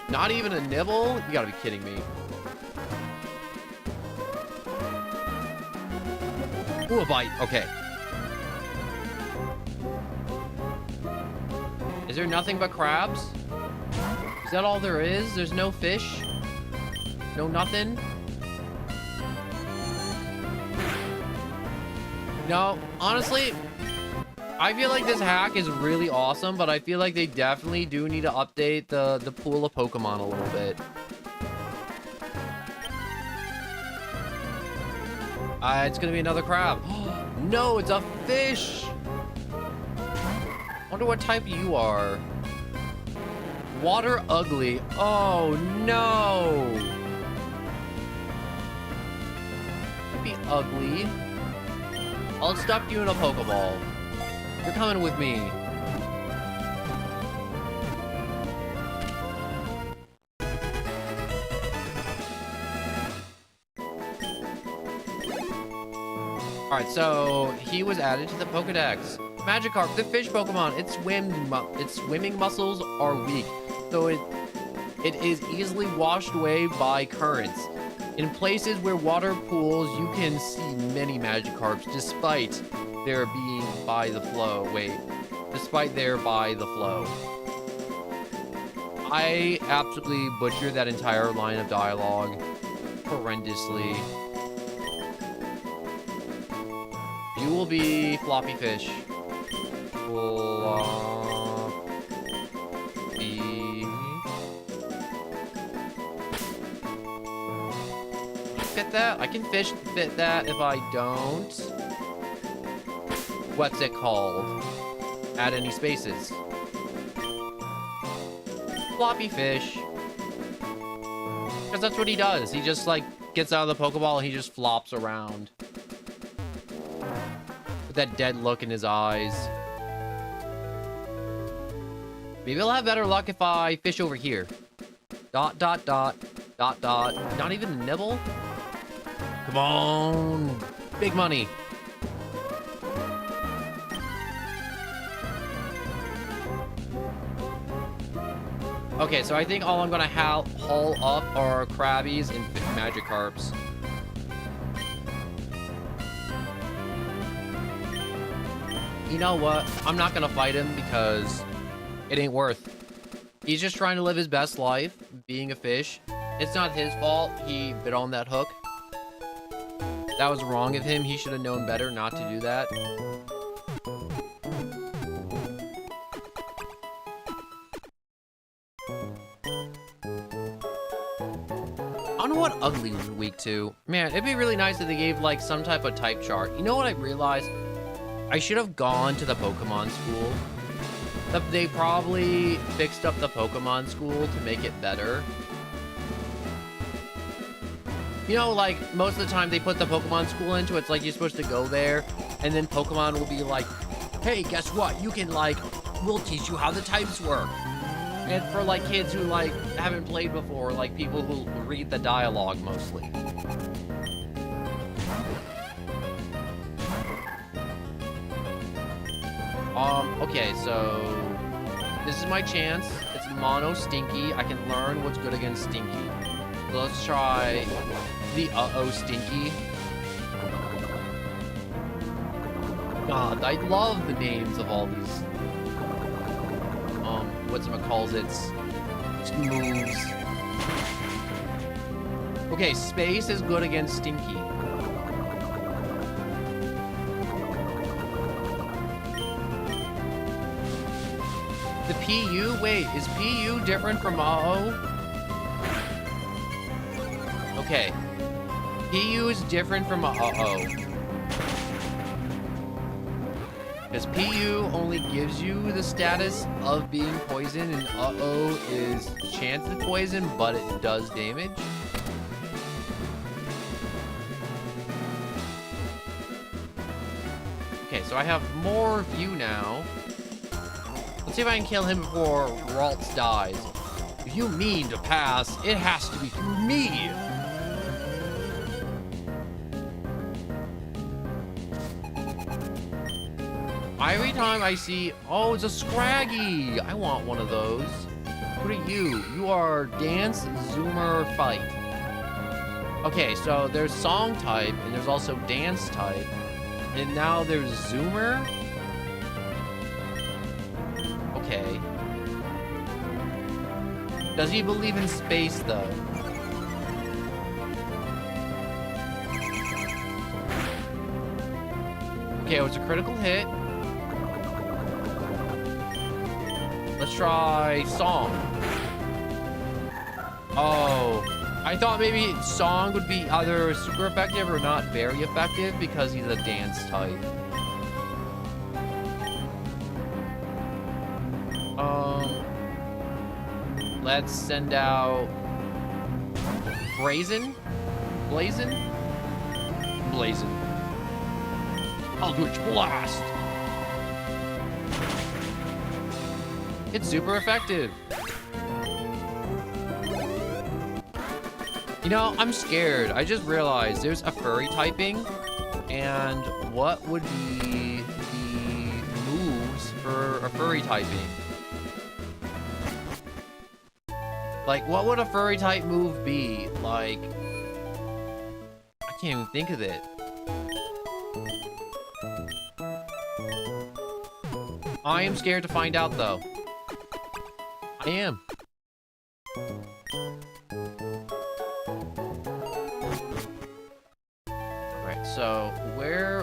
Not even a nibble? You gotta be kidding me. Ooh, a bite. Okay. Is there nothing but crabs? Is that all there is? There's no fish? No nothing? No, honestly, I feel like this hack is really awesome, but I feel like they definitely do need to update the pool of Pokemon a little bit. It's gonna be another crab. No, it's a fish! Wonder what type you are. Water ugly. Oh, no! You'd be ugly. I'll stuff you in a Pokeball. You're coming with me. Alright, so he was added to the Pokedex. Magikarp, the fish Pokemon, its swimming muscles are weak, so it is easily washed away by currents. In places where water pools, you can see many Magikarps despite their being by the flow. Despite their by the flow. I absolutely butchered that entire line of dialogue horrendously. You will be Floppy Fish. Fit that? I can fit that if I don't. What's it called? Add any spaces. Floppy Fish. Because that's what he does. He just, like, gets out of the Pokeball and he just flops around. With that dead look in his eyes. Maybe I'll have better luck if I fish over here. Dot, dot, dot. Dot, dot. Not even a nibble? Come on. Big money. Okay, so I think all I'm gonna haul up are Krabbies and Magikarps. You know what? I'm not gonna fight him because it ain't worth. He's just trying to live his best life, being a fish. It's not his fault he bit on that hook. That was wrong of him. He should have known better not to do that. I don't know what ugly was weak to. Man, it'd be really nice if they gave like some type of type chart. You know what I realized? I should have gone to the Pokemon school. They probably fixed up the Pokemon school to make it better. You know, like, most of the time they put the Pokemon school into it's like you're supposed to go there, and then Pokemon will be like, hey, guess what? You can, like, we'll teach you how the types work. And for, like, kids who, like, haven't played before, like, people who read the dialogue mostly. Okay, so this is my chance. It's Mono Stinky. I can learn what's good against Stinky. So let's try the Stinky. God, I love the names of all these whatchamacallits moves. Okay, Space is good against Stinky. The PU? Wait, is PU different from AO? Okay. PU is different from AO. Because PU only gives you the status of being poison, and uh-oh is chance of poison, but it does damage. Okay, so I have more view now. Let's see if I can kill him before Ralts dies. If you mean to pass, it has to be through me. Every time I see, oh, it's a Scraggy. I want one of those. What are you? You are Dance, Zoomer, Fight. Okay, so there's Song type, and there's also Dance type. And now there's Zoomer. Okay. Does he believe in space, though? Okay, it's a critical hit. Let's try Song. Oh, I thought maybe Song would be either super effective or not very effective because he's a dance type. Let's send out Blazin. Eldritch Blast. It's super effective. You know, I'm scared. I just realized there's a furry typing, and what would be the moves for a furry typing? Like, what would a furry type move be? Like, I can't even think of it. I am scared to find out, though. I am. Alright, so where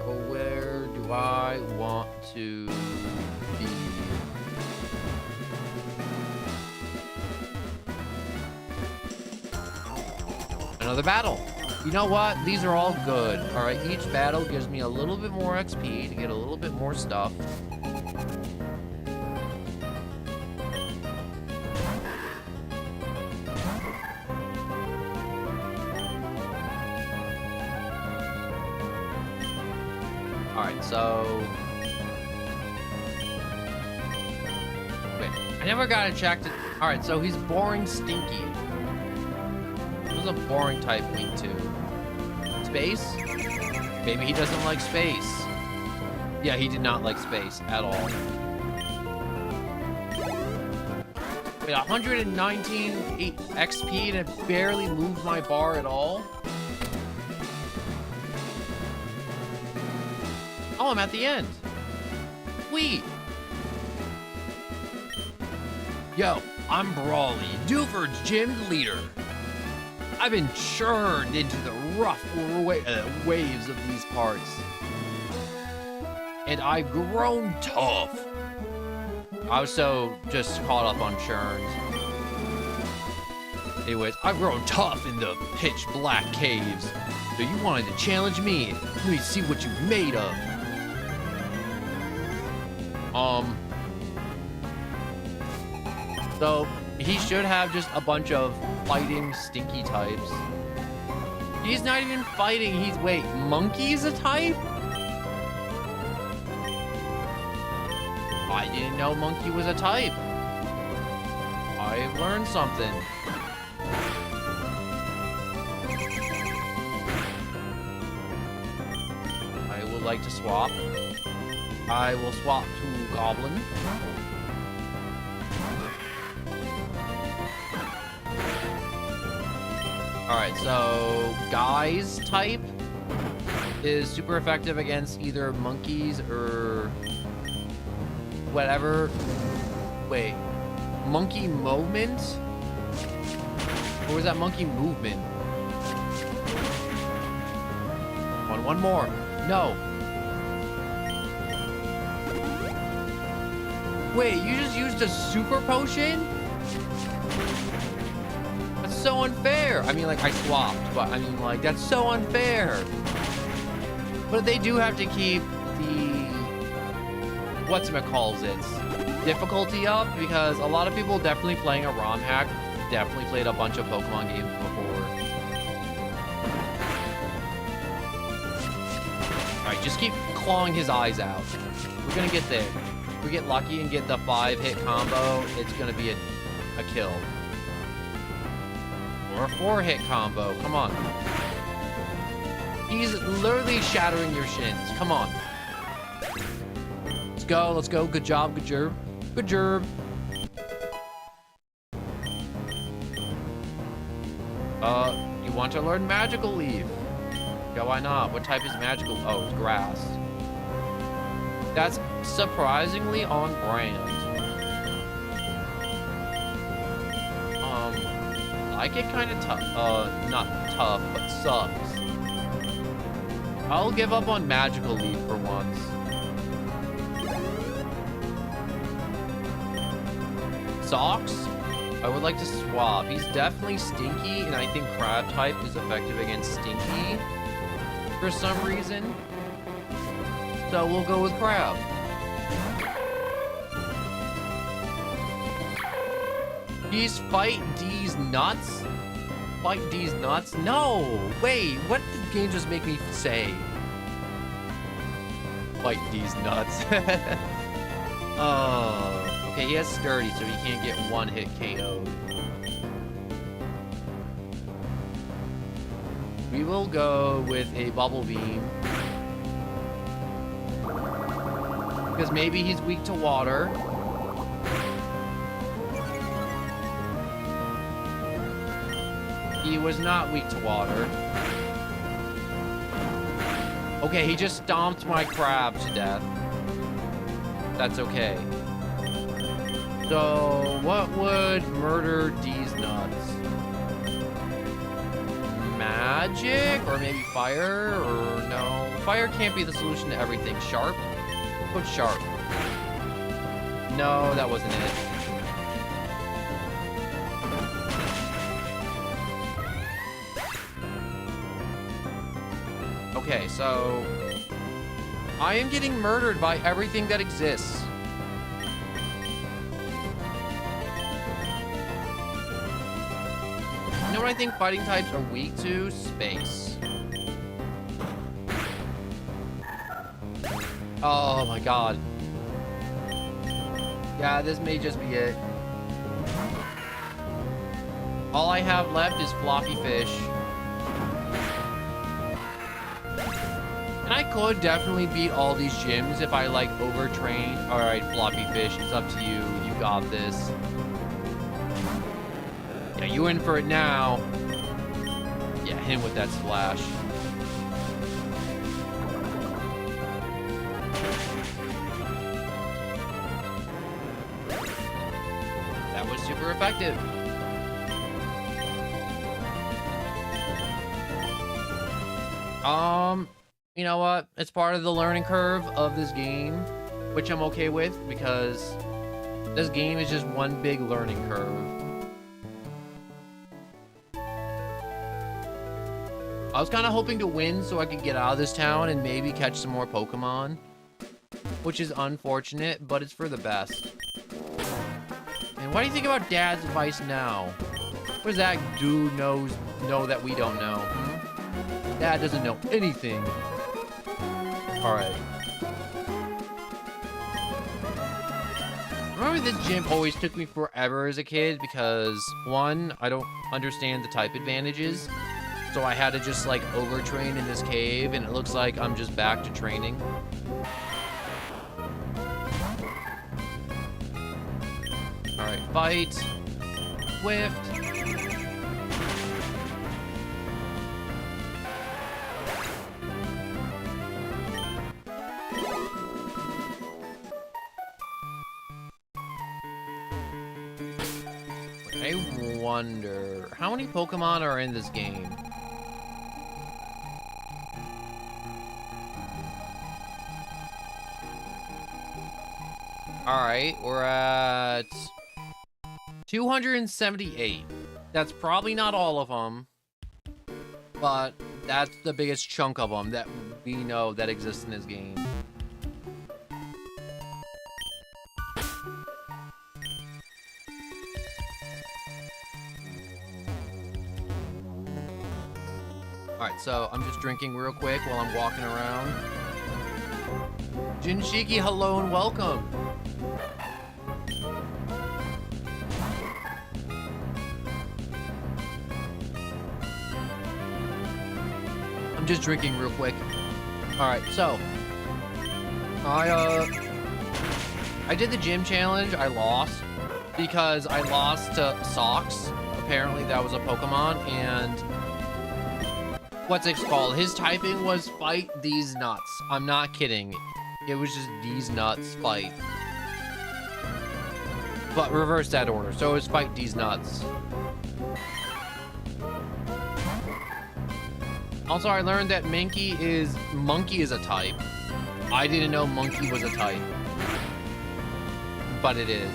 do I want to be? Another battle. You know what? These are all good. Alright, each battle gives me a little bit more XP to get a little bit more stuff. Alright, so... Wait, I never got a check to... Alright, so he's boring stinky. What was a boring type weak to? Space? Maybe he doesn't like space. Yeah, he did not like space at all. Wait, 119 XP and it barely moved my bar at all? Oh, I'm at the end. Sweet. Yo, I'm Brawly, Dewford's gymmed leader. I've been churned into the rough waves of these parts. And I've grown tough. I was so just caught up on churns. Anyways, I've grown tough in the pitch black caves. So you wanted to challenge me. Let me see what you're made of. So he should have just a bunch of fighting stinky types. He's not even fighting. He's, wait, Monkey's a type? I didn't know Monkey was a type. I've learned something. I would like to swap. I will swap to Goblin. Alright, so Guy's type is super effective against either monkeys or whatever. Wait, monkey movement? Or was that monkey movement? One more. No. Wait, you just used a super potion? That's so unfair. I mean, like, I swapped, but I mean, like, that's so unfair. But they do have to keep the whatchamacalls it, difficulty up, because a lot of people definitely playing a ROM hack definitely played a bunch of Pokemon games before. Alright, just keep clawing his eyes out. We're gonna get there. If we get lucky and get the 5-hit combo, it's gonna be a kill. Or a 4-hit combo. Come on. He's literally shattering your shins. Come on. Let's go. Let's go. Good job. Good job. Good job. You want to learn Magical Leaf? Yeah, why not? What type is magical? Oh, it's grass. That's surprisingly on brand. I get kind of tough. Not tough, but sucks. I'll give up on Magical Leaf for once. Socks? I would like to swap. He's definitely stinky, and I think crab type is effective against stinky for some reason. So we'll go with crab. He's fight D's nuts? Fight D's nuts? No! Wait, what did the game just make me say? Fight D's nuts. Oh, okay, he has sturdy, so he can't get one-hit KO'd. We will go with a Bubble Beam. Because maybe he's weak to water. He was not weak to water. Okay, he just stomped my crab to death. That's okay. So, what would murder D's nuts? Magic? Or maybe fire? Or no? Fire can't be the solution to everything. Sharp? Put sharp. No, that wasn't it. Okay, so I am getting murdered by everything that exists. You know what I think fighting types are weak to? Space. Oh my god. Yeah, this may just be it. All I have left is floppy fish. And I could definitely beat all these gyms if I, like, overtrain. Alright, floppy fish, it's up to you. You got this. Yeah, you in for it now. Yeah, hit him with that splash. That was super effective. You know what? It's part of the learning curve of this game, which I'm okay with because this game is just one big learning curve. I was kind of hoping to win so I could get out of this town and maybe catch some more Pokemon, which is unfortunate, but it's for the best. And what do you think about Dad's advice now? What does that dude know that we don't know? Hmm? Dad doesn't know anything. Alright. Remember this gym always took me forever as a kid because, one, I don't understand the type advantages. So I had to just, like, overtrain in this cave, and it looks like I'm just back to training. Alright, fight. Swift. I wonder, how many Pokemon are in this game? Alright, we're at 278. That's probably not all of them, but that's the biggest chunk of them that we know that exist in this game. Alright, so I'm just drinking real quick while I'm walking around. Jinshiki, hello and welcome. I'm just drinking real quick. Alright, so I did the gym challenge. I lost because I lost to Socks. Apparently that was a Pokemon, and what's it called? His typing was fight these nuts. I'm not kidding. It was just these nuts fight. But reverse that order. So it was fight these nuts. Also, I learned that monkey is a type. I didn't know monkey was a type. But it is.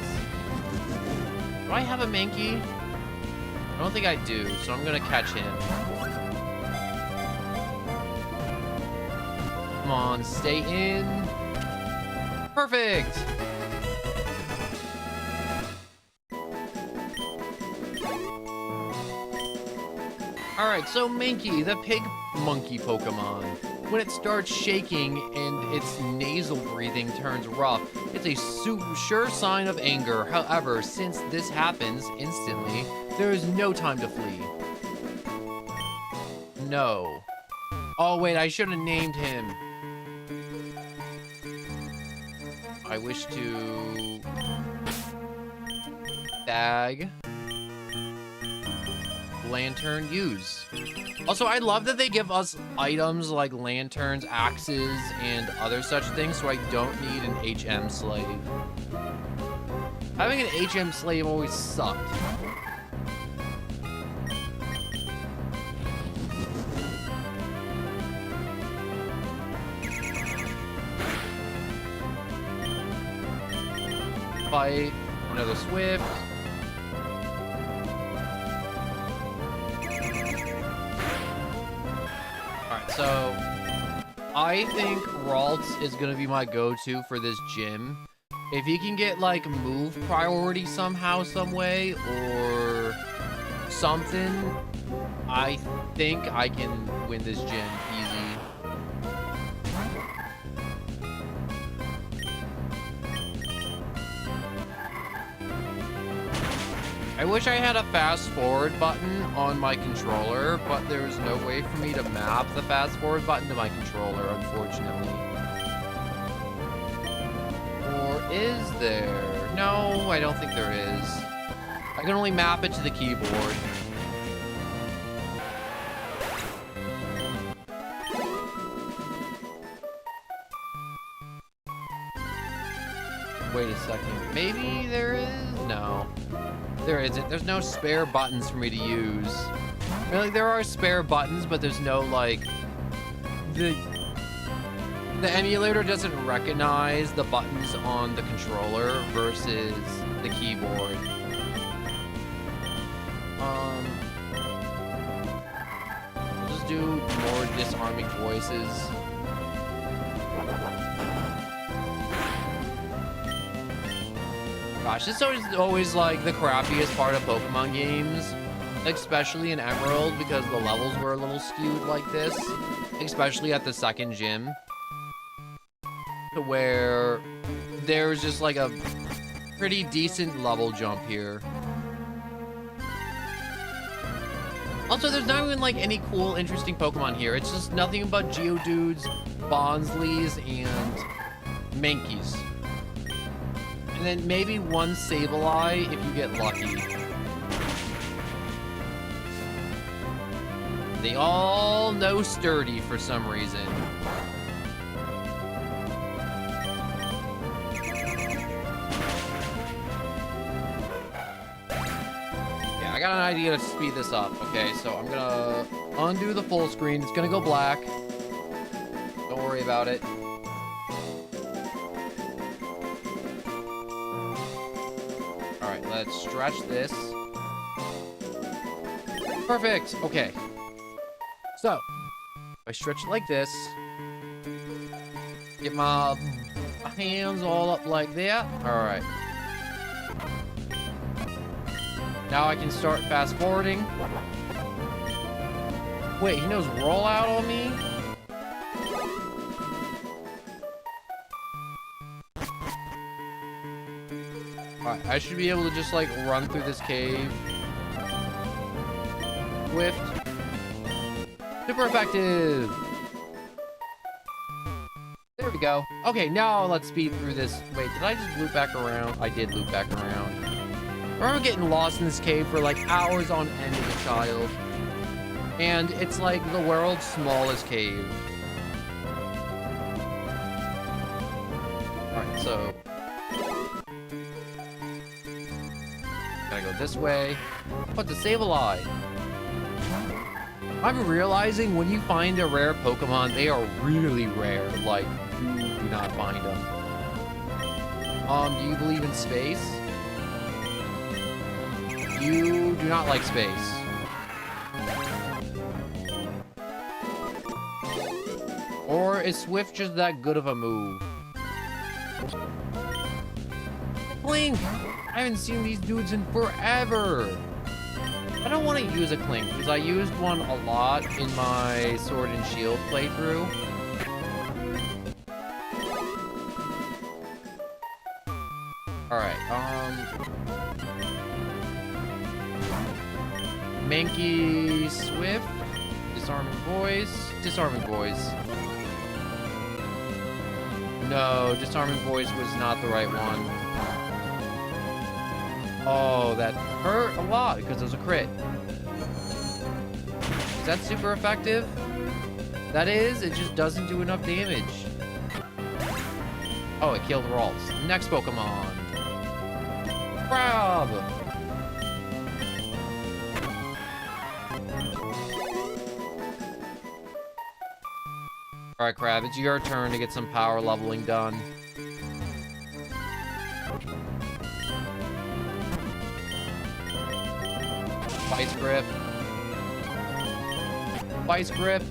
Do I have a Mankey? I don't think I do, so I'm gonna catch him. Come on, stay in. Perfect! Alright, so Mankey, the pig monkey Pokemon. When it starts shaking and its nasal breathing turns rough, it's a sure sign of anger. However, since this happens instantly, there is no time to flee. No. Oh wait, I should have named him. I wish to... Bag. Lantern, use. Also, I love that they give us items like lanterns, axes, and other such things, so I don't need an HM slave. Having an HM slave always sucked. Fight, another Swift. So, I think Ralts is going to be my go-to for this gym. If he can get, like, move priority somehow, some way, or something, I think I can win this gym easy. I wish I had a fast forward button on my controller, but there's no way for me to map the fast forward button to my controller, unfortunately. Or is there? No, I don't think there is. I can only map it to the keyboard. Wait a second. Maybe there is? No. There isn't. There's no spare buttons for me to use. I mean, like, there are spare buttons, but there's no, like... The emulator doesn't recognize the buttons on the controller versus the keyboard. Just do more disarming voices. Gosh, this is always like the crappiest part of Pokemon games, especially in Emerald, because the levels were a little skewed like this, especially at the second gym, to where there's just like a pretty decent level jump here. Also, there's not even like any cool, interesting Pokemon here. It's just nothing but Geodudes, Bonsleys, and Mankeys. And then maybe one Sableye if you get lucky. They all know Sturdy for some reason. Yeah, I got an idea to speed this up. Okay, so I'm gonna undo the full screen. It's gonna go black. Don't worry about it. Let's stretch this. Perfect. Okay. So, if I stretch it like this, get my hands all up like that. All right. Now I can start fast forwarding. Wait, he knows rollout on me? Alright, I should be able to just, like, run through this cave. Swift. Super effective! There we go. Okay, now let's speed through this. Wait, did I just loop back around? I did loop back around. I remember getting lost in this cave for, like, hours on end as a child. And it's, like, the world's smallest cave. Alright, so... gotta go this way. But to save a lie. I'm realizing when you find a rare Pokemon, they are really rare. Like, you do not find them. Do you believe in space? You do not like space. Or is Swift just that good of a move? Clink! I haven't seen these dudes in forever. I don't want to use a Clink because I used one a lot in my Sword and Shield playthrough. Alright, Mankey Swift. Disarming Voice. No, Disarming Voice was not the right one. Oh, that hurt a lot because it was a crit. Is that super effective? That is, it just doesn't do enough damage. Oh, it killed Ralts. Next Pokemon. Crab! Alright, Crab, it's your turn to get some power leveling done. Vice Grip. Vice Grip.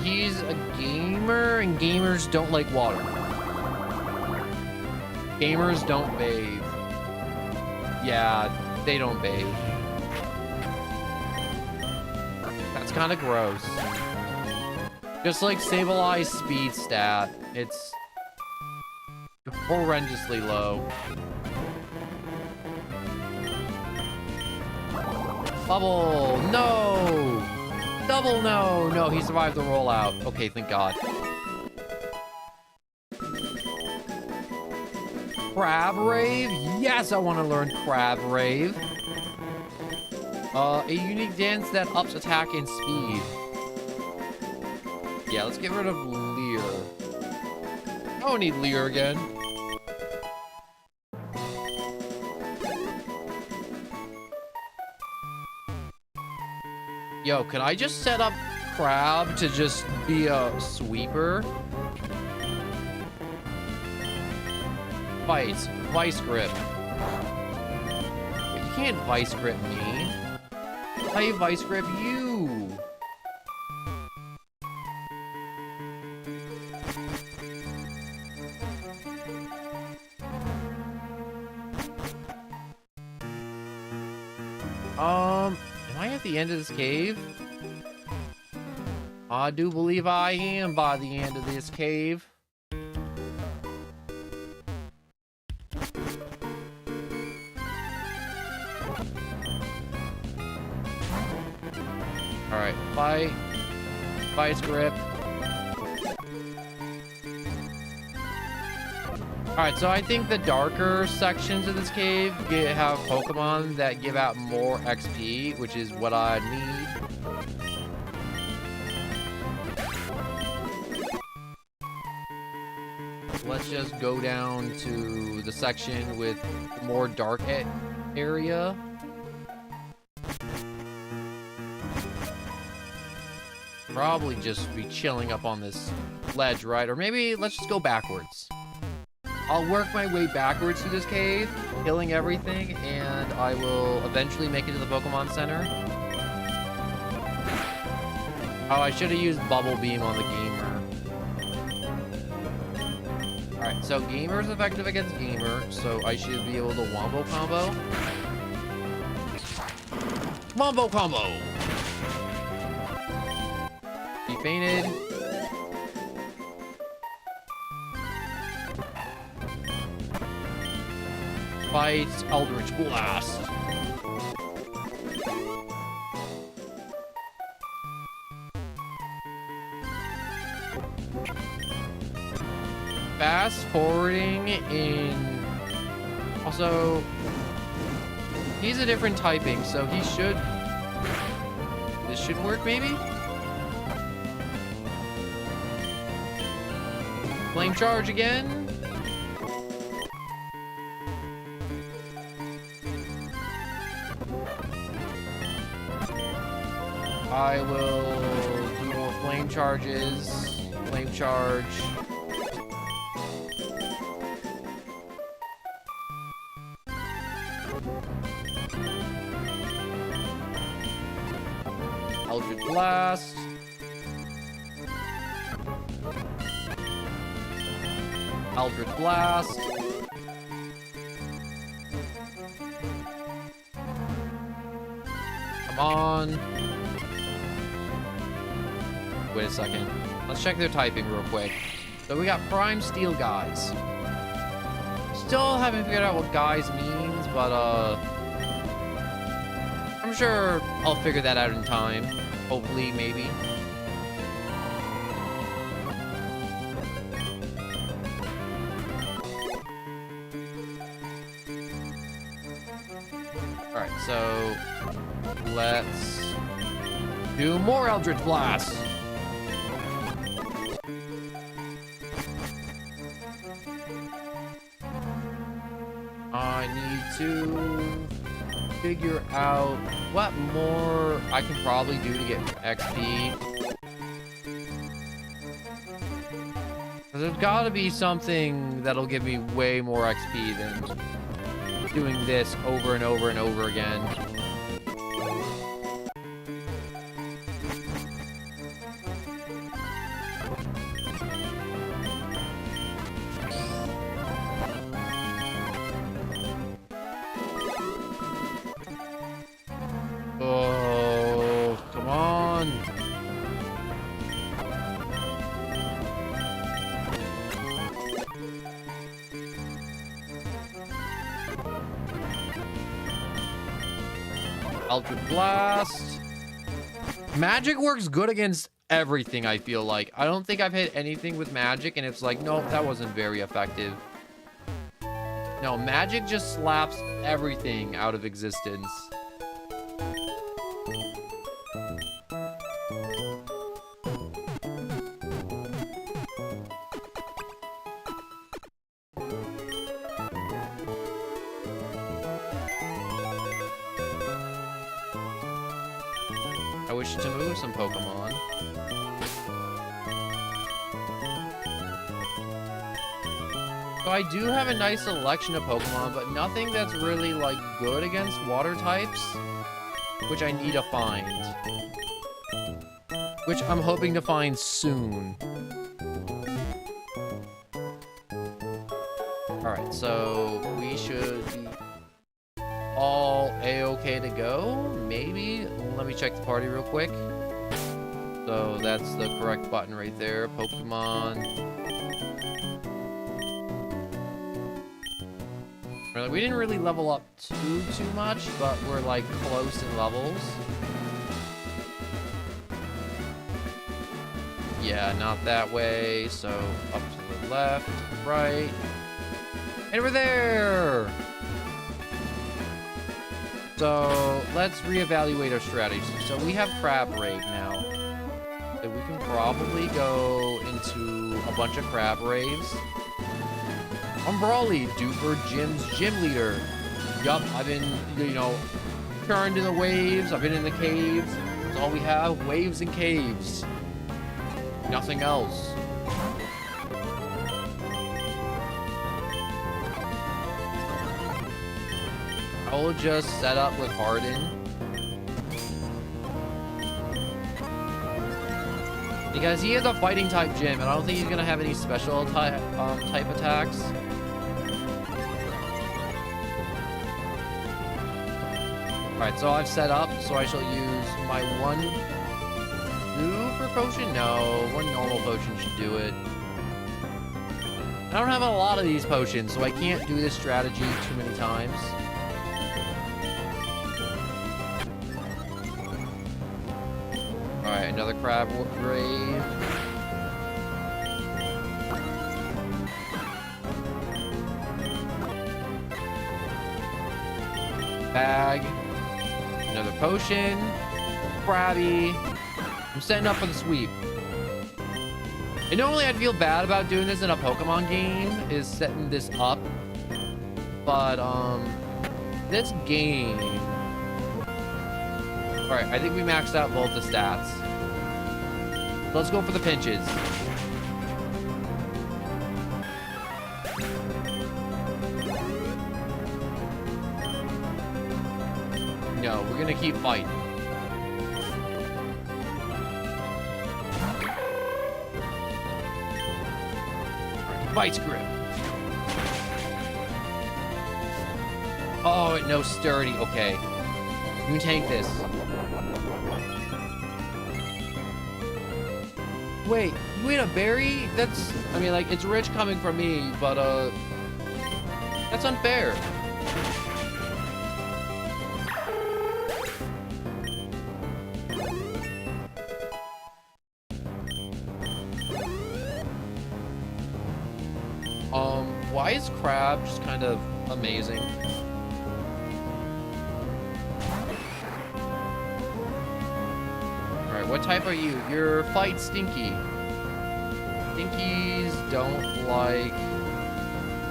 He's a gamer, and gamers don't like water. Gamers don't bathe. Yeah, they don't bathe. That's kind of gross. Just like Sablei's speed stat, it's horrendously low. Bubble, no! Double no! No, he survived the rollout. Okay, thank God. Crab Rave? Yes, I want to learn Crab Rave. A unique dance that ups attack and speed. Yeah, let's get rid of Leer. I don't need Leer again. Yo, can I just set up Crab to just be a sweeper? Vice Grip. Wait, you can't Vice Grip me. I Vice Grip you. Am I at the end of this cave? I do believe I am by the end of this cave. Alright, Vice Grip. Alright, so I think the darker sections of this cave have Pokemon that give out more XP, which is what I need. Let's just go down to the section with more dark area. Probably just be chilling up on this ledge, right? Or maybe let's just go backwards. I'll work my way backwards through this cave, killing everything, and I will eventually make it to the Pokemon Center. Oh, I should have used Bubble Beam on the gamer. Alright, so gamer is effective against gamer, so I should be able to wombo combo. Wombo combo! He fainted. Fight Eldritch Blast. Fast forwarding in... Also, he's a different typing, so he should... This should work, maybe? Flame charge again. I will do more flame charges. Flame charge. Eldritch Blast. Eldritch Blast. Come on. Wait a second. Let's check their typing real quick. So we got Prime Steel guys. Still haven't figured out what guys means, but I'm sure I'll figure that out in time. Hopefully, maybe. Alright, so let's do more Eldritch Blast. I need to figure out what more I can probably do to get XP. There's gotta be something that'll give me way more XP than doing this over and over and over again. Oh, come on. Eldritch Blast. Magic works good against everything, I feel like. I don't think I've hit anything with magic, and it's like, nope, that wasn't very effective. No, magic just slaps everything out of existence. I wish to move some Pokemon. So I do have a nice selection of Pokemon, but nothing that's really, like, good against water types, which I need to find. Which I'm hoping to find soon. Alright, so we should be all A-okay to go, maybe? Let me check the party real quick. So that's the correct button right there. Pokemon. We didn't really level up too much, but we're like close in levels. Yeah, not that way. So up to the left, right. And we're there! So let's reevaluate our strategy. So we have Crab Raid now. So we can probably go into a bunch of Crab Raids. Umbrali, Duper Gym's gym leader. Yup, I've been, you know, turned in the waves. I've been in the caves. That's all we have, waves and caves. Nothing else. I will just set up with Harden. I Because he is a fighting type gym, and I don't think he's gonna have any special type attacks. Alright, so I've set up, so I shall use my one super potion? No, one normal potion should do it. I don't have a lot of these potions, so I can't do this strategy too many times. Alright, another crab grave. Bag. Another potion. Crabby. I'm setting up for the sweep. And normally I'd feel bad about doing this in a Pokemon game, is setting this up. But, this game... Alright, I think we maxed out both the stats. Let's go for the pinches. No, we're gonna keep fighting. Vice grip. Oh, no sturdy. Okay. You can take this. Wait, you ate a berry? That's, I mean, like, it's rich coming from me, but, that's unfair. Why is crab just kind of amazing? Alright, what type are you? You're fight stinky. Stinkies don't like,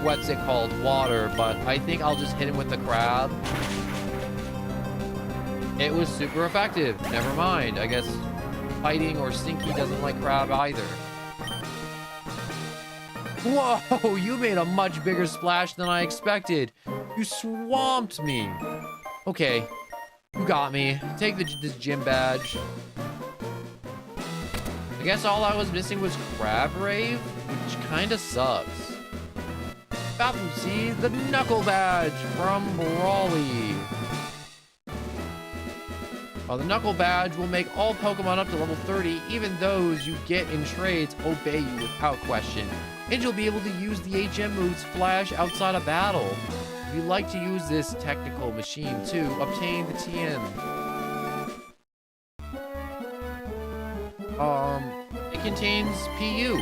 what's it called? Water, but I think I'll just hit him with the crab. It was super effective. Never mind. I guess fighting or stinky doesn't like crab either. Whoa, you made a much bigger splash than I expected. You swamped me. Okay, you got me. Take this gym badge. I guess all I was missing was Crab Rave, which kind of sucks. See the Knuckle Badge from Brawly. The Knuckle Badge will make all Pokemon up to level 30, even those you get in trades, obey you without question. And you'll be able to use the HM move's Flash outside of battle. If you'd like to use this technical machine to obtain the TM. It contains PU.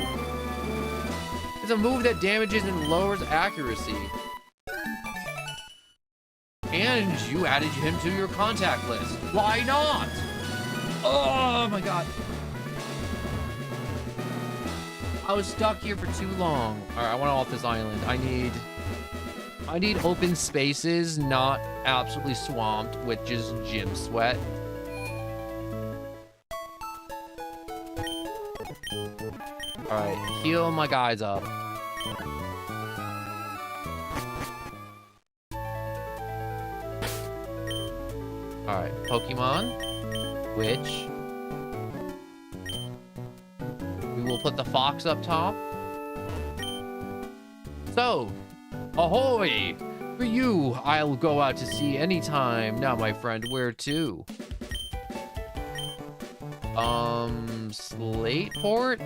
It's a move that damages and lowers accuracy. And you added him to your contact list. Why not? Oh my god. I was stuck here for too long. All right, I want off this island. I need open spaces, not absolutely swamped with just gym sweat. All right, heal my guys up. All right, Pokemon, which we will put the fox up top. So, ahoy! For you, I'll go out to sea anytime. Now, my friend, where to? Slateport?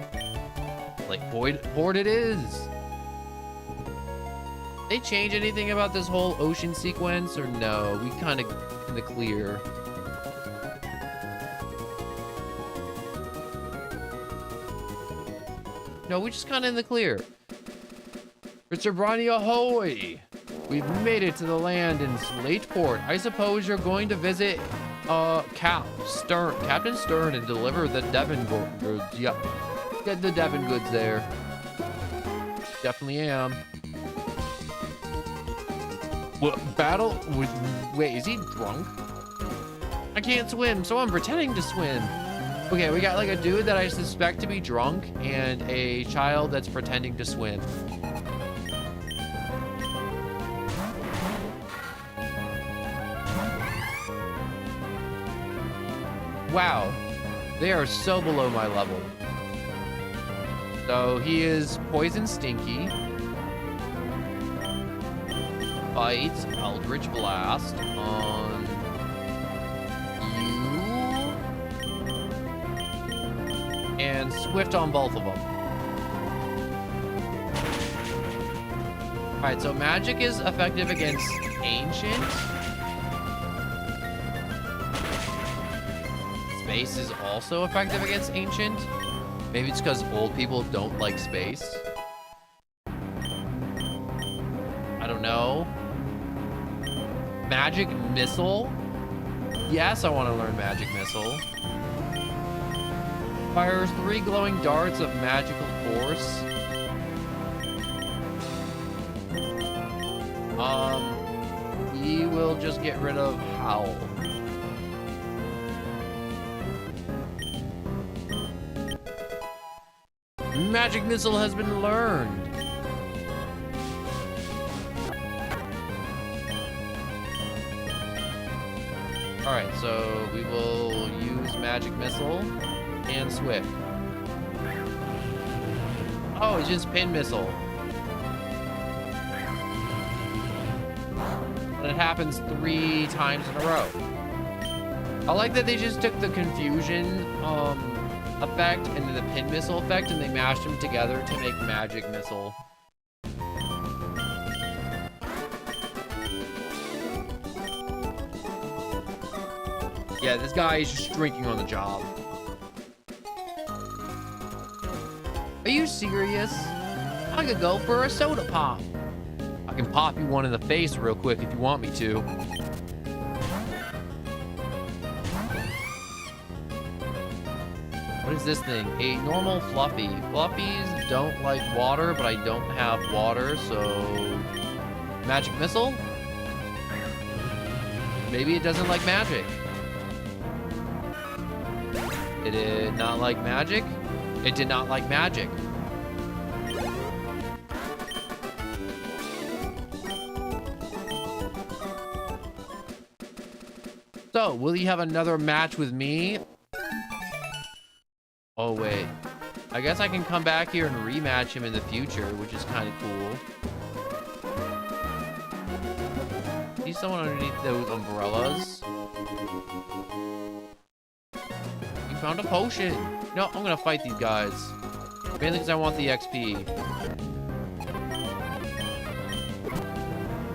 Slateport it is. They change anything about this whole ocean sequence, or no? We kind of in the clear. No, we just kind of in the clear. Mr. Bronny, ahoy! We've made it to the land in Slateport. I suppose you're going to visit, Captain Stern and deliver the Devon goods. Yep. Get the Devon goods there. Definitely am. What, battle with... Wait, is he drunk? I can't swim, so I'm pretending to swim. Okay, we got like a dude that I suspect to be drunk and a child that's pretending to swim. Wow, they are so below my level. So he is Poison Stinky. Bite, Eldritch Blast on you. And Swift on both of them. Alright, so magic is effective against Ancient. Space is also effective against Ancient. Maybe it's because old people don't like space. I don't know. Magic Missile? Yes, I want to learn Magic Missile. Fires 3 glowing darts of magical force. We will just get rid of Howl. Magic Missile has been learned. Alright, so we will use Magic Missile and Swift. Oh, it's just Pin Missile. But it happens 3 times in a row. I like that they just took the confusion effect and then the Pin Missile effect and they mashed them together to make Magic Missile. Yeah, this guy is just drinking on the job. Are you serious? I could go for a soda pop. I can pop you one in the face real quick if you want me to. What is this thing? A normal Fluffy. Fluffies don't like water, but I don't have water, so... Magic Missile? Maybe it doesn't like magic. It did not like magic? It did not like magic. So, will you have another match with me? Oh, wait. I guess I can come back here and rematch him in the future, which is kind of cool. See someone underneath those umbrellas? You found a potion. No, I'm gonna fight these guys. Mainly because I want the XP.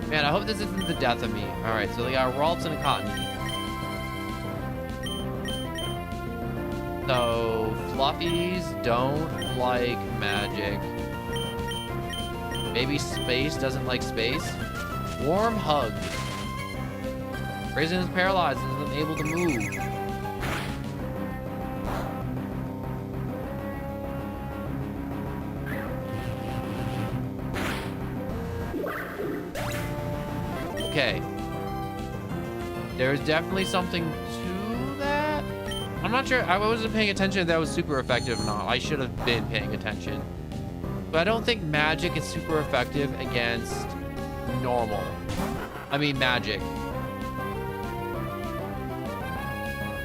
Man, I hope this isn't the death of me. Alright, so they got Ralts and a Cottony. So, Fluffies don't like magic. Maybe space doesn't like space. Warm Hug. Raisin is paralyzed and is unable to move. Okay. There's definitely something to that. I'm not sure. I wasn't paying attention if that was super effective or not. I should have been paying attention. But I don't think magic is super effective against normal. I mean magic.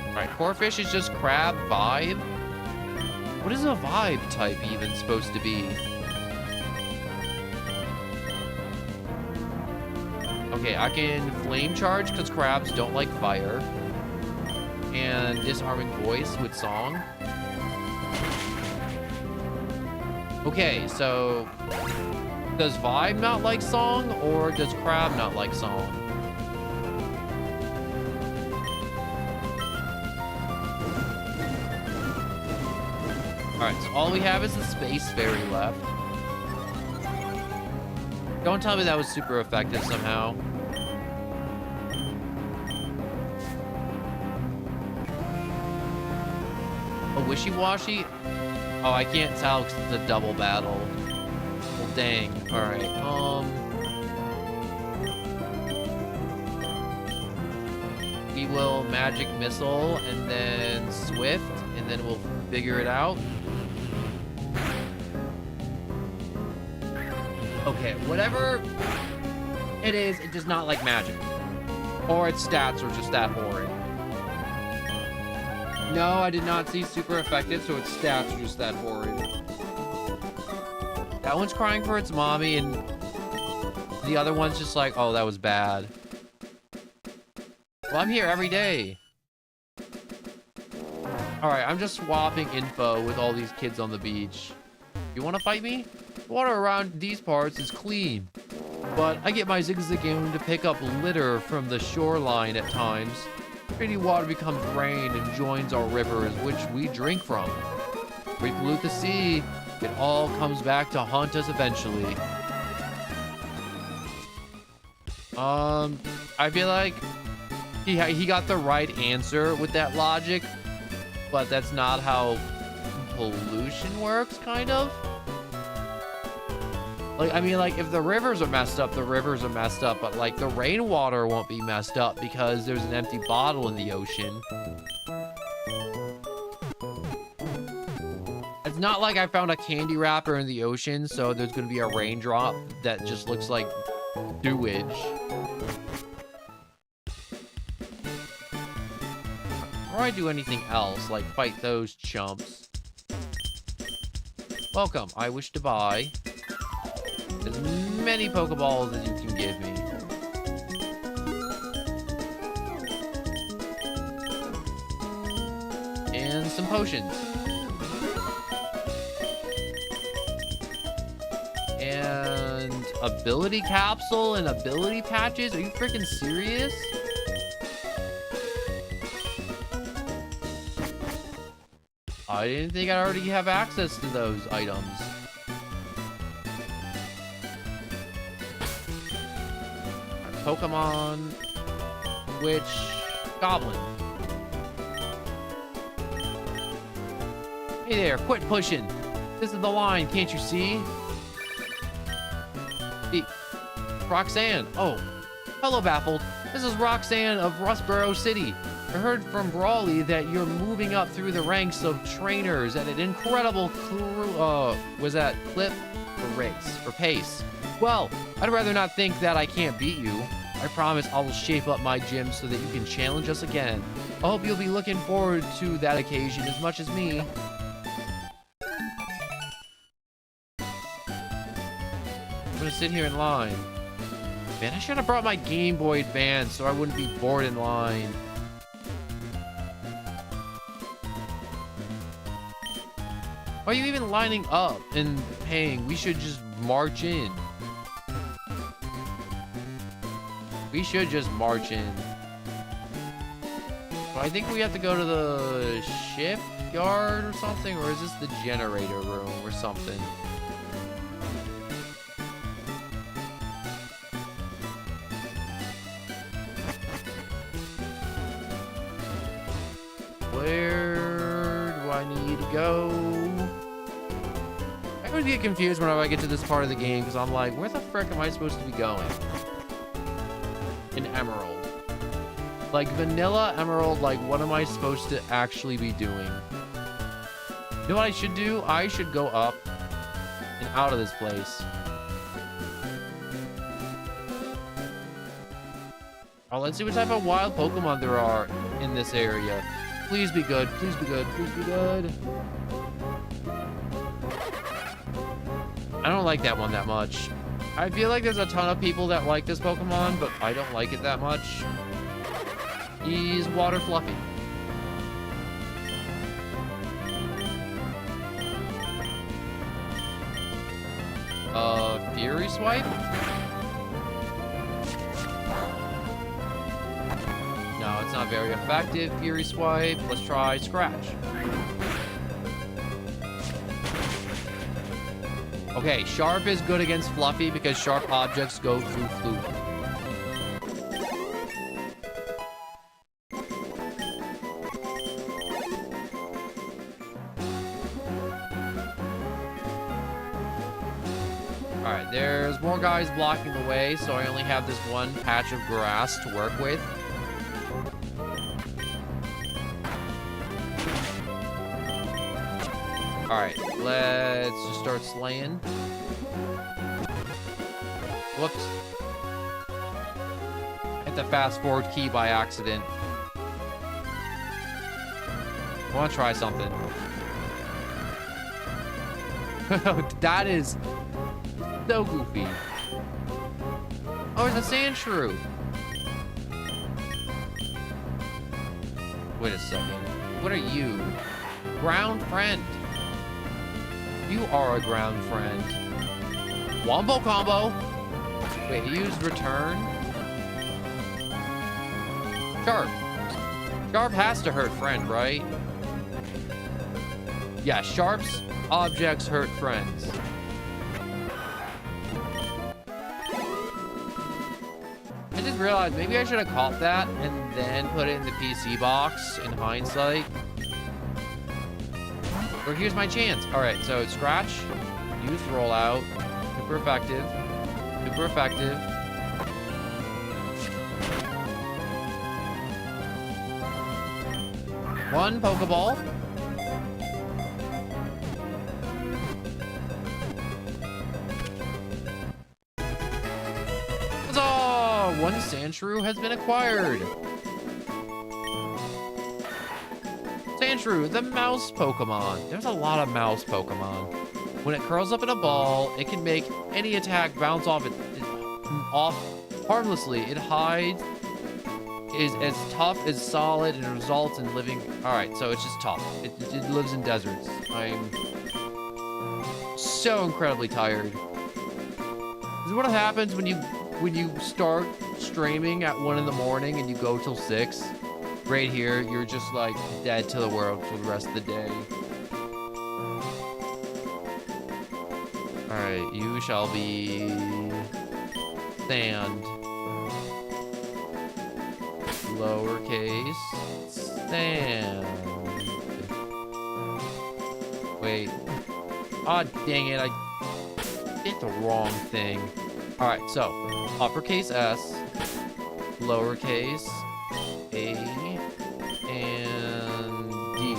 Alright, Corfish is just crab vibe. What is a vibe type even supposed to be? Okay, I can flame charge because crabs don't like fire. And disarming voice with song. Okay, so does vibe not like song or does crab not like song? Alright, so all we have is the space fairy left. Don't tell me that was super effective somehow. A wishy-washy? Oh, I can't tell because it's a double battle. Well, dang. Alright, we will magic missile and then swift, and then we'll figure it out. Okay, whatever it is, it does not like magic. Or its stats are just that horrid. No, I did not see super effective, so its stats are just that horrid. That one's crying for its mommy, and the other one's just like, oh, that was bad. Well, I'm here every day. Alright, I'm just swapping info with all these kids on the beach. You want to fight me? The water around these parts is clean, but I get my zigzagoon to pick up litter from the shoreline at times. Pretty water becomes rain and joins our rivers, which we drink from. We pollute the sea. It all comes back to haunt us eventually. I feel like he got the right answer with that logic, but that's not how pollution works, kind of. Like, I mean, like, if the rivers are messed up, the rivers are messed up, but, like, the rainwater won't be messed up because there's an empty bottle in the ocean. It's not like I found a candy wrapper in the ocean, so there's gonna be a raindrop that just looks like sewage. Or I do anything else, like fight those chumps. Welcome, I wish to buy as many Pokeballs as you can give me. And some potions. And ability capsule and ability patches? Are you freaking serious? I didn't think I already have access to those items. Pokemon, which Goblin. Hey there, quit pushing. This is the line, can't you see? Hey, Roxanne. Oh, hello, Baffled. This is Roxanne of Rustboro City. I heard from Brawley that you're moving up through the ranks of trainers at an incredible was that clip or race or pace? Well, I'd rather not think that I can't beat you. I promise I will shape up my gym so that you can challenge us again. I hope you'll be looking forward to that occasion as much as me. I'm gonna sit here in line. Man, I should have brought my Game Boy Advance so I wouldn't be bored in line. Why are you even lining up and paying? We should just march in. We should just march in. So I think we have to go to the shipyard or something, or is this the generator room or something? Where do I need to go? I always get confused whenever I get to this part of the game because I'm like, where the frick am I supposed to be going? An emerald. Like vanilla emerald, like what am I supposed to actually be doing? You know what I should do? I should go up and out of this place. Oh, let's see what type of wild Pokemon there are in this area. Please be good. Please be good. Please be good. I don't like that one that much. I feel like there's a ton of people that like this Pokemon, but I don't like it that much. He's water fluffy. Fury Swipe? No, it's not very effective. Fury Swipe. Let's try Scratch. Okay, Sharp is good against Fluffy because sharp objects go through Fluke. Alright, there's more guys blocking the way, so I only have this one patch of grass to work with. Alright, let's just start slaying. Whoops. Hit the fast forward key by accident. I want to try something. So goofy. Oh, it's a sand shrew. Wait a second. What are you? Ground friend. You are a ground friend. Wombo combo. Wait, he used return? Sharp. Sharp has to hurt friend, right? Yeah, Sharp's objects hurt friends. I just realized maybe I should have caught that and then put it in the PC box in hindsight. Or here's my chance. All right, so scratch, use rollout, super effective, super effective. One Pokeball. Huzzah! One Sandshrew has been acquired. Sandshrew, the mouse Pokemon. There's a lot of mouse Pokemon. When it curls up in a ball, it can make any attack bounce off harmlessly. It hides, is as tough as solid, and results in living. All right, so it's just tough. It lives in deserts. I'm so incredibly tired. This is what happens when you start streaming at 1 in the morning and you go till 6. Right here, you're just like dead to the world for the rest of the day. All right, you shall be sand. Lowercase sand. Wait. Ah, dang it. I did the wrong thing. All right, so uppercase S, lowercase A, and D.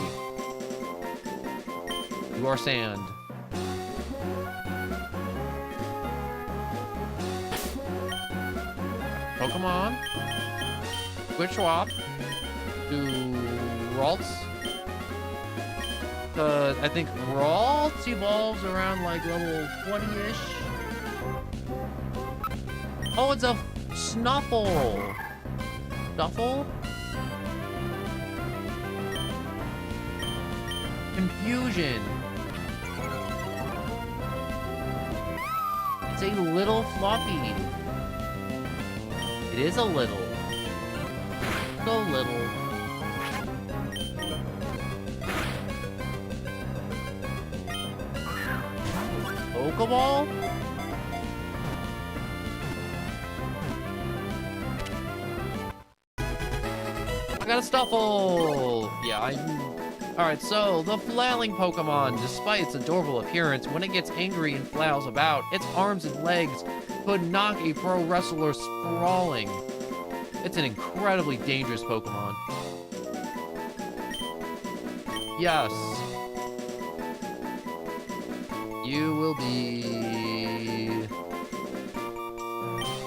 You are sand. Pokemon. Switch swap to Ralts. I think Ralts evolves around like level 20-ish. Oh, it's a Snuffle. Snuffle? Confusion. It's a little fluffy. It is a little. So little. Pokeball? I got a Stuffle! Yeah, Alright, so, the flailing Pokemon, despite its adorable appearance, when it gets angry and flails about, its arms and legs could knock a pro wrestler sprawling. It's an incredibly dangerous Pokemon. Yes. You will be...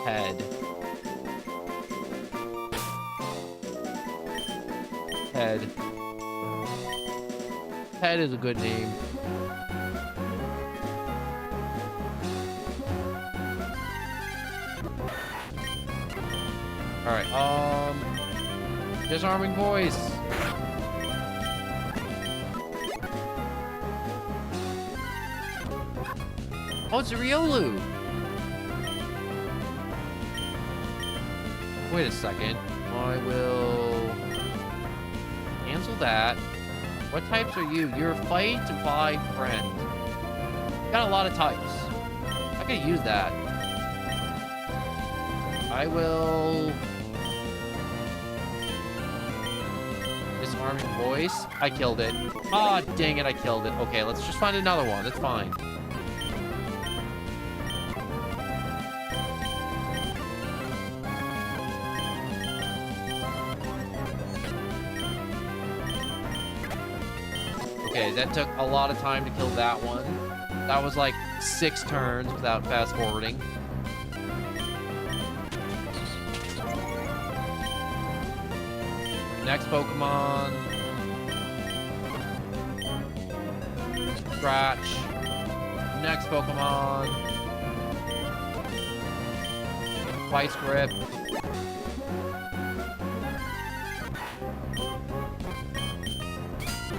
Head. Head. Head is a good name. Alright, disarming voice. Oh, it's a Riolu. Wait a second. I will cancel that. What types are you? You're fight to fight friend. Got a lot of types. I could use that. I will disarming voice. I killed it. Ah, oh, dang it, I killed it. Okay, let's just find another one. That's fine. Okay, that took a lot of time to kill that one. That was like 6 turns without fast forwarding. Next Pokemon. Scratch. Next Pokemon. Vice grip.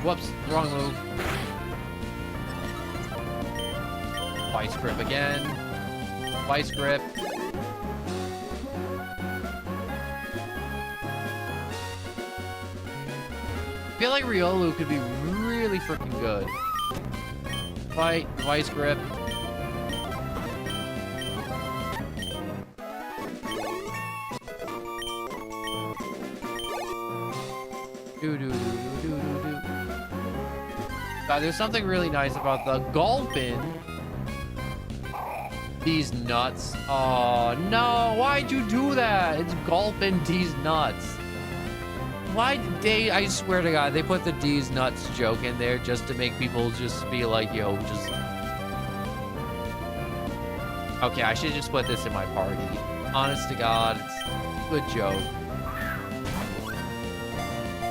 Whoops, wrong move. Vice grip again. Vice grip. I feel like Riolu could be really freaking good. Fight, vice grip. God, there's something really nice about the Gulpin. These nuts. Oh, no. Why'd you do that? It's Gulpin these nuts. Why did they, I swear to God, they put the D's nuts joke in there just to make people just be like, yo, just... Okay, I should just put this in my party. Honest to God, it's a good joke.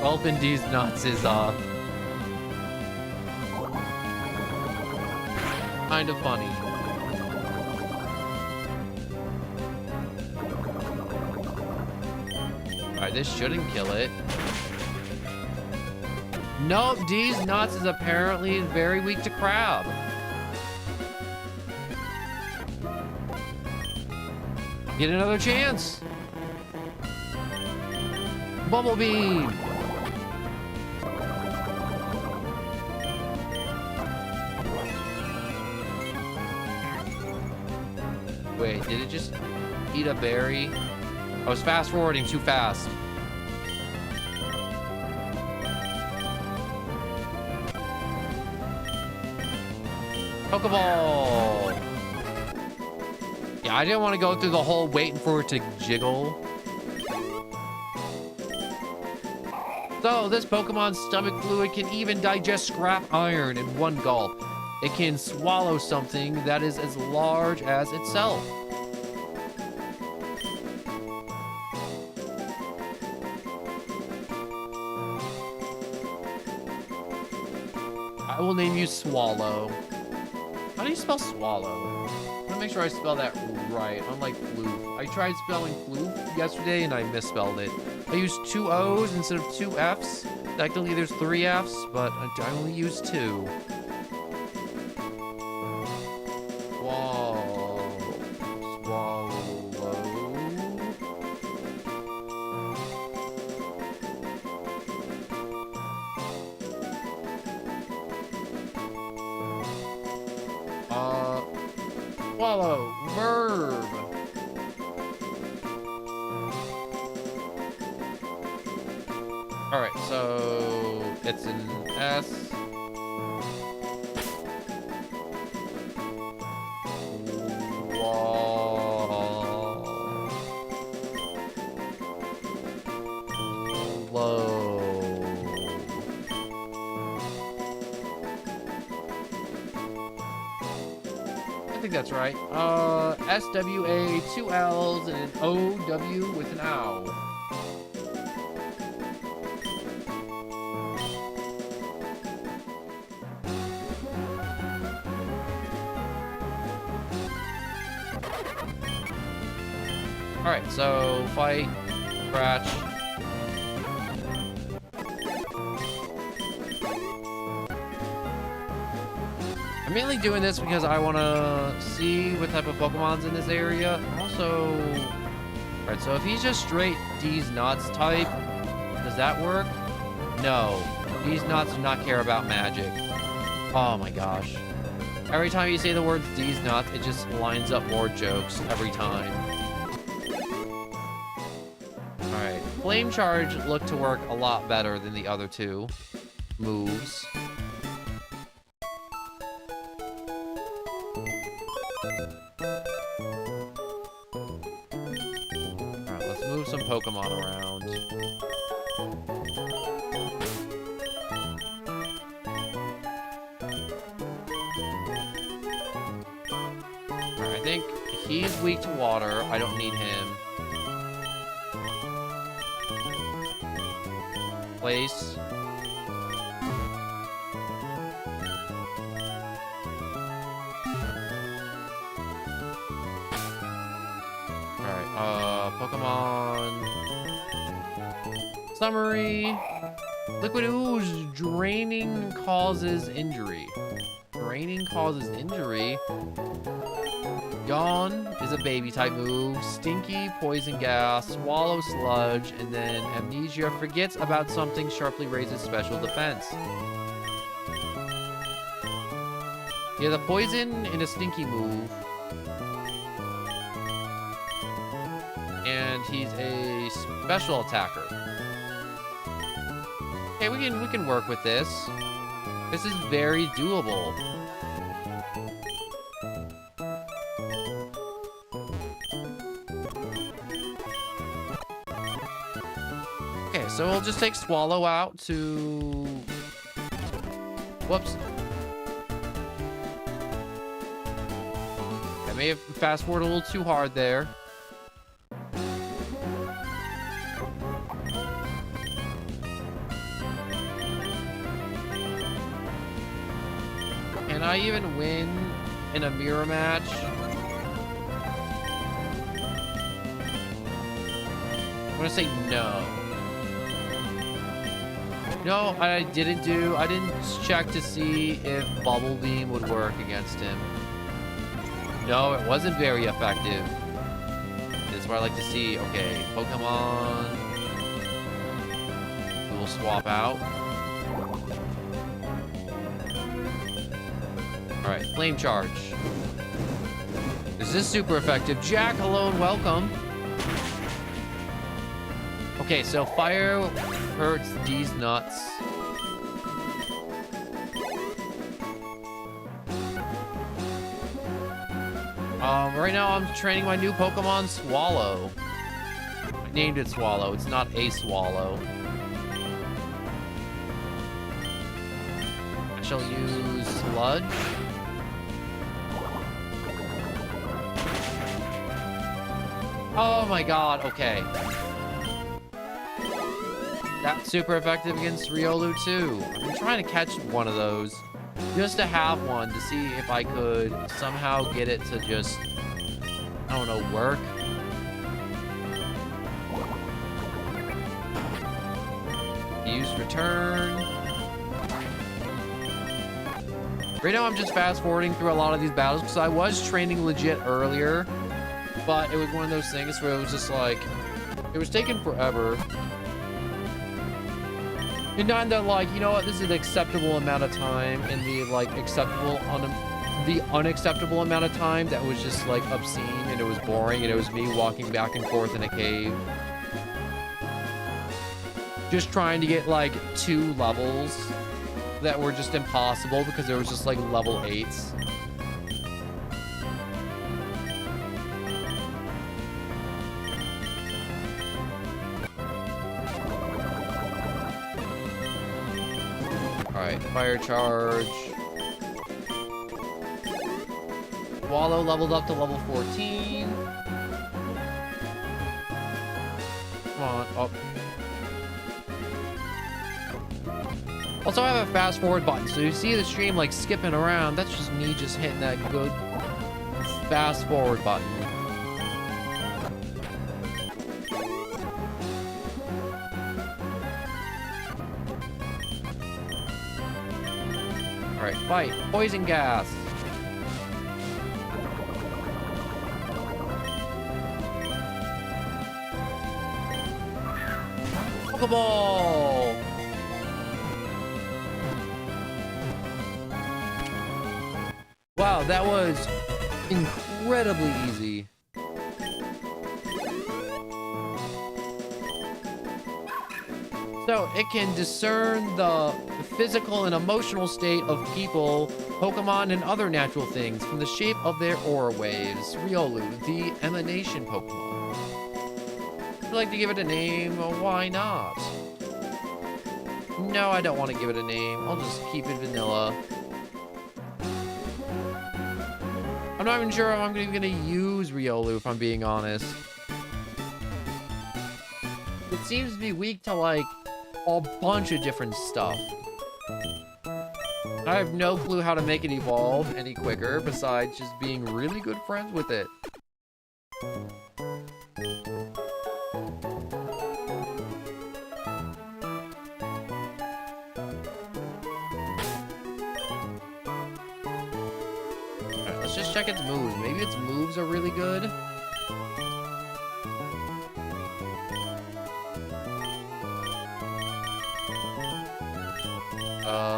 Gulpin D's nuts is, kind of funny. Alright, this shouldn't kill it. Nope, D's nuts is apparently very weak to crab. Get another chance. Bumblebee. Wait, did it just eat a berry? I was fast forwarding too fast. Pokeball. Yeah, I didn't want to go through the whole waiting for it to jiggle. So, this Pokemon's stomach fluid can even digest scrap iron in one gulp. It can swallow something that is as large as itself. I will name you Swallow. How do you spell swallow? I want to make sure I spell that right, unlike floof. I tried spelling floof yesterday and I misspelled it. I used 2 O's instead of 2 F's. Technically there's 3 F's, but I only used 2. Whoa. Swallow. Swallow. Verb. Alright, so it's an S. I think that's right. SWA, 2 L's, and an OW with an ow. Alright, so fight, scratch. I'm mainly doing this because I want to see what type of Pokemon's in this area. Also, alright, so if he's just straight D's nuts type, does that work? No. D's nuts do not care about magic. Oh my gosh. Every time you say the words D's nuts, it just lines up more jokes every time. Alright, Flame Charge looked to work a lot better than the other 2 moves. Alright, let's move some Pokemon around. Alright, I think he's weak to water. I don't need him. Place. Alright, Pokemon summary. Liquid ooze. Draining causes injury. Draining causes injury. Yawn is a baby type move. Stinky, poison gas, swallow sludge, and then amnesia forgets about something, sharply raises special defense. Yeah, the poison in a stinky move. And he's a special attacker. Okay, we can work with this. This is very doable. Okay, so we'll just take Swallow out to... Whoops. I may have fast forwarded a little too hard there. Can I even win in a mirror match? I'm gonna say no. No, I didn't check to see if Bubble Beam would work against him. No, it wasn't very effective. That's what I like to see. Okay, Pokemon. We will swap out. Alright, Flame Charge. This is super effective. Jack, hello and welcome. Okay, so fire hurts these nuts. Right now I'm training my new Pokemon, Swallow. I named it Swallow. It's not a swallow. I shall use Sludge. Oh my god, okay. That's super effective against Riolu too. I'm trying to catch one of those. Just to have one to see if I could somehow get it to just, I don't know, work. Use return. Right now I'm just fast forwarding through a lot of these battles because I was training legit earlier. But it was one of those things where it was just like, it was taking forever. And not that, like, you know what, this is an acceptable amount of time, and the, like, the unacceptable amount of time that was just, like, obscene, and it was boring, and it was me walking back and forth in a cave. Just trying to get, like, 2 levels that were just impossible because there was just, like, level 8s. Alright, Fire Charge. Swallow leveled up to level 14. Come on, up. Also, I have a fast forward button, so you see the stream like skipping around. That's just me just hitting that good fast forward button. Alright, fight. Poison gas. Pokeball! Wow, that was incredibly easy. So, it can discern the physical and emotional state of people, Pokemon, and other natural things from the shape of their aura waves. Riolu, the emanation Pokemon. Would you like to give it a name? Well, why not? No, I don't want to give it a name. I'll just keep it vanilla. I'm not even sure if I'm even gonna use Riolu, if I'm being honest. It seems to be weak to, like, a bunch of different stuff. I have no clue how to make it evolve any quicker besides just being really good friends with it. Alright, let's just check its moves. Maybe its moves are really good.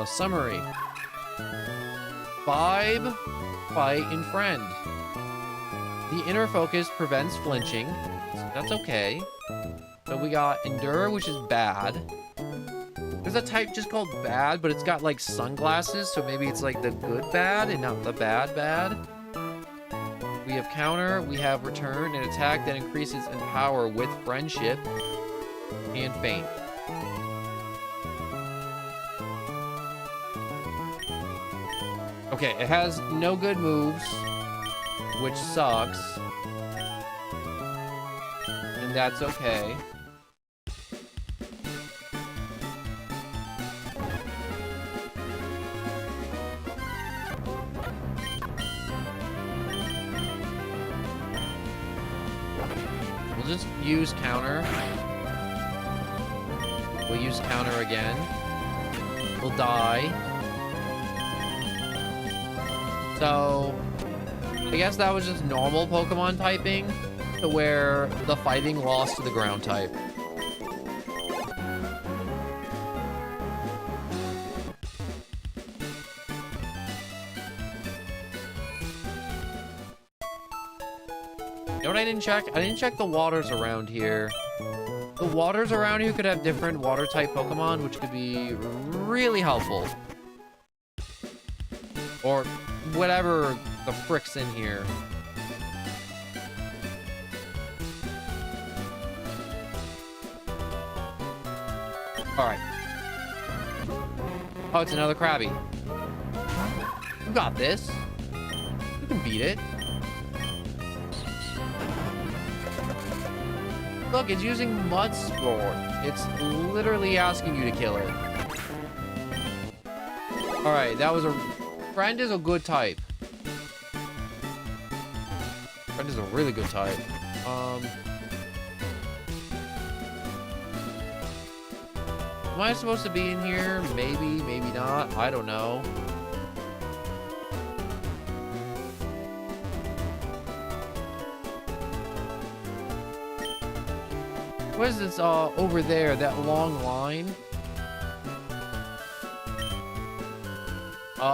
Summary. Vibe, fight, and friend. The inner focus prevents flinching. So that's okay. So we got endure, which is bad. There's a type just called bad, but it's got like sunglasses, so maybe it's like the good bad and not the bad bad. We have counter, we have return, and attack that increases in power with friendship, and faint. Okay, it has no good moves, which sucks. And that's okay. We'll just use counter. We'll use counter again. We'll die. So, I guess that was just normal Pokemon typing, to where the fighting lost to the ground type. You know what I didn't check? I didn't check the waters around here. The waters around here could have different water type Pokemon, which could be really helpful. Or whatever the frick's in here. Alright. Oh, it's another Krabby. You got this. You can beat it. Look, it's using Mud Sport. It's literally asking you to kill it. Alright, that was a... Friend is a good type. Friend is a really good type. Am I supposed to be in here? Maybe, maybe not. I don't know. What is this over there? That long line?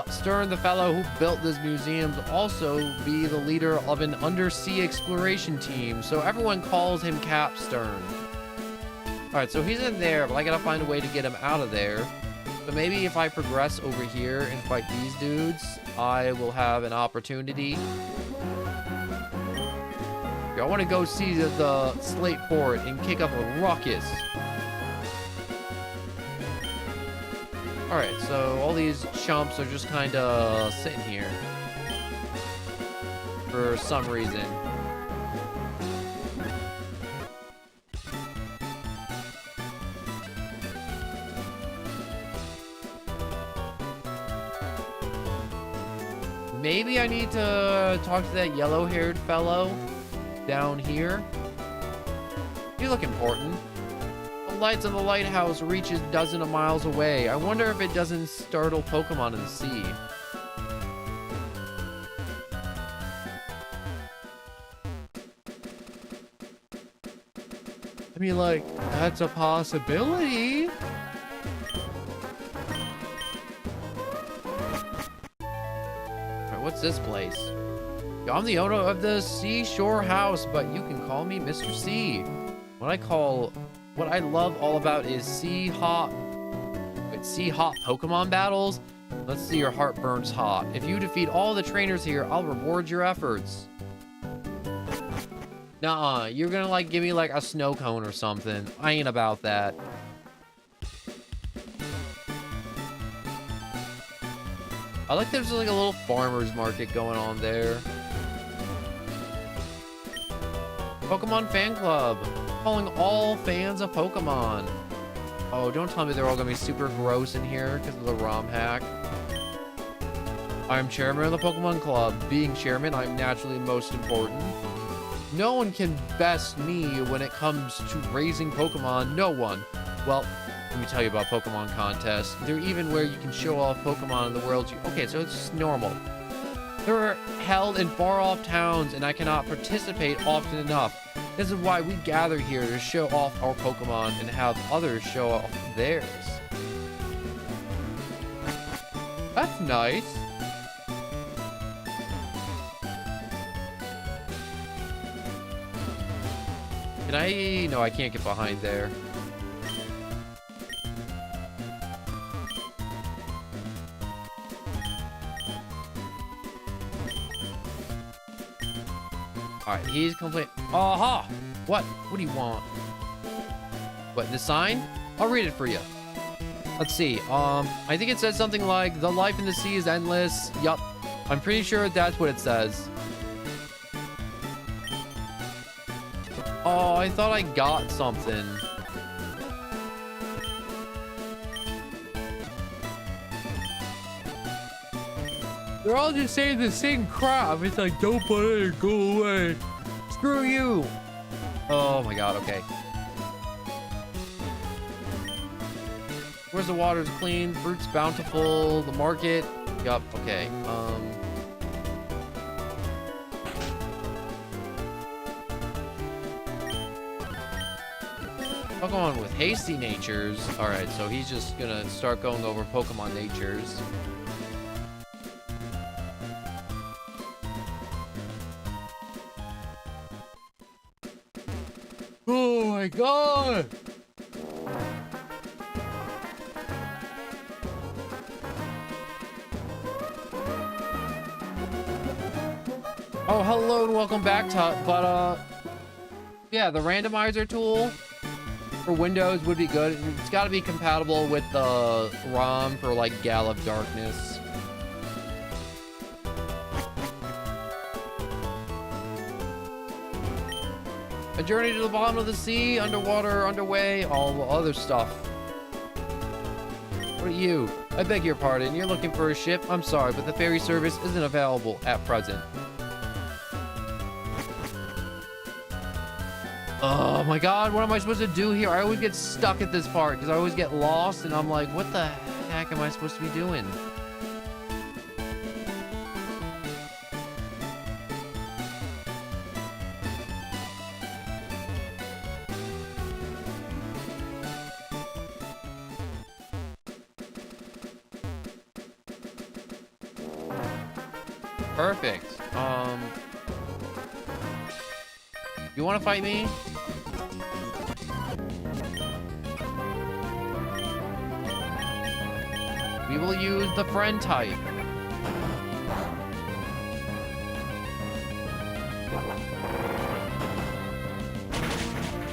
Stern, the fellow who built this museum, also be the leader of an undersea exploration team, so everyone calls him Cap Stern. Alright, so he's in there, but I gotta find a way to get him out of there. So maybe if I progress over here and fight these dudes, I will have an opportunity. I want to go see the Slate Fort and kick up a ruckus. Alright, so all these chumps are just kind of sitting here. For some reason. Maybe I need to talk to that yellow-haired fellow down here. You look important. The lights of the lighthouse reach a dozen of miles away. I wonder if it doesn't startle Pokemon in the sea. I mean, like, that's a possibility. Alright, what's this place? I'm the owner of the Seashore House, but you can call me Mr. C. What I love all about is sea hot Pokemon battles. Let's see, your heart burns hot. If you defeat all the trainers here, I'll reward your efforts. Nuh-uh, you're gonna like give me like a snow cone or something. I ain't about that. I like there's like a little farmer's market going on there. Pokemon Fan Club. Calling all fans of Pokemon. Oh, don't tell me they're all gonna be super gross in here because of the ROM hack. I'm chairman of the Pokemon Club. Being chairman, I'm naturally most important. No one can best me when it comes to raising Pokemon. No one. Well, let me tell you about Pokemon contests. They're even where you can show off Pokemon in the world. Okay, so it's just normal. They're held in far-off towns, and I cannot participate often enough. This is why we gather here to show off our Pokemon and have others show off theirs. That's nice. Can I? No, I can't get behind there. Alright, he's complaining. Aha! What? What do you want? What, the sign? I'll read it for you. Let's see. I think it says something like, the life in the sea is endless. Yup. I'm pretty sure that's what it says. Oh, I thought I got something. They're all just saying the same crap. It's like, don't put it in, go away. Screw you. Oh my god, okay. Where's the water's clean, fruit's bountiful, the market. Yup, okay. Pokemon with hasty natures. Alright, so he's just gonna start going over Pokemon natures. Oh my god! Oh, hello and welcome back, yeah, the randomizer tool for Windows would be good. It's got to be compatible with the ROM for like Gale of Darkness. A journey to the bottom of the sea, underwater, underway, all other stuff. What are you? I beg your pardon, you're looking for a ship? I'm sorry, but the ferry service isn't available at present. Oh my god, what am I supposed to do here? I always get stuck at this part because I always get lost and I'm like, what the heck am I supposed to be doing? Perfect. You want to fight me? We will use the friend type.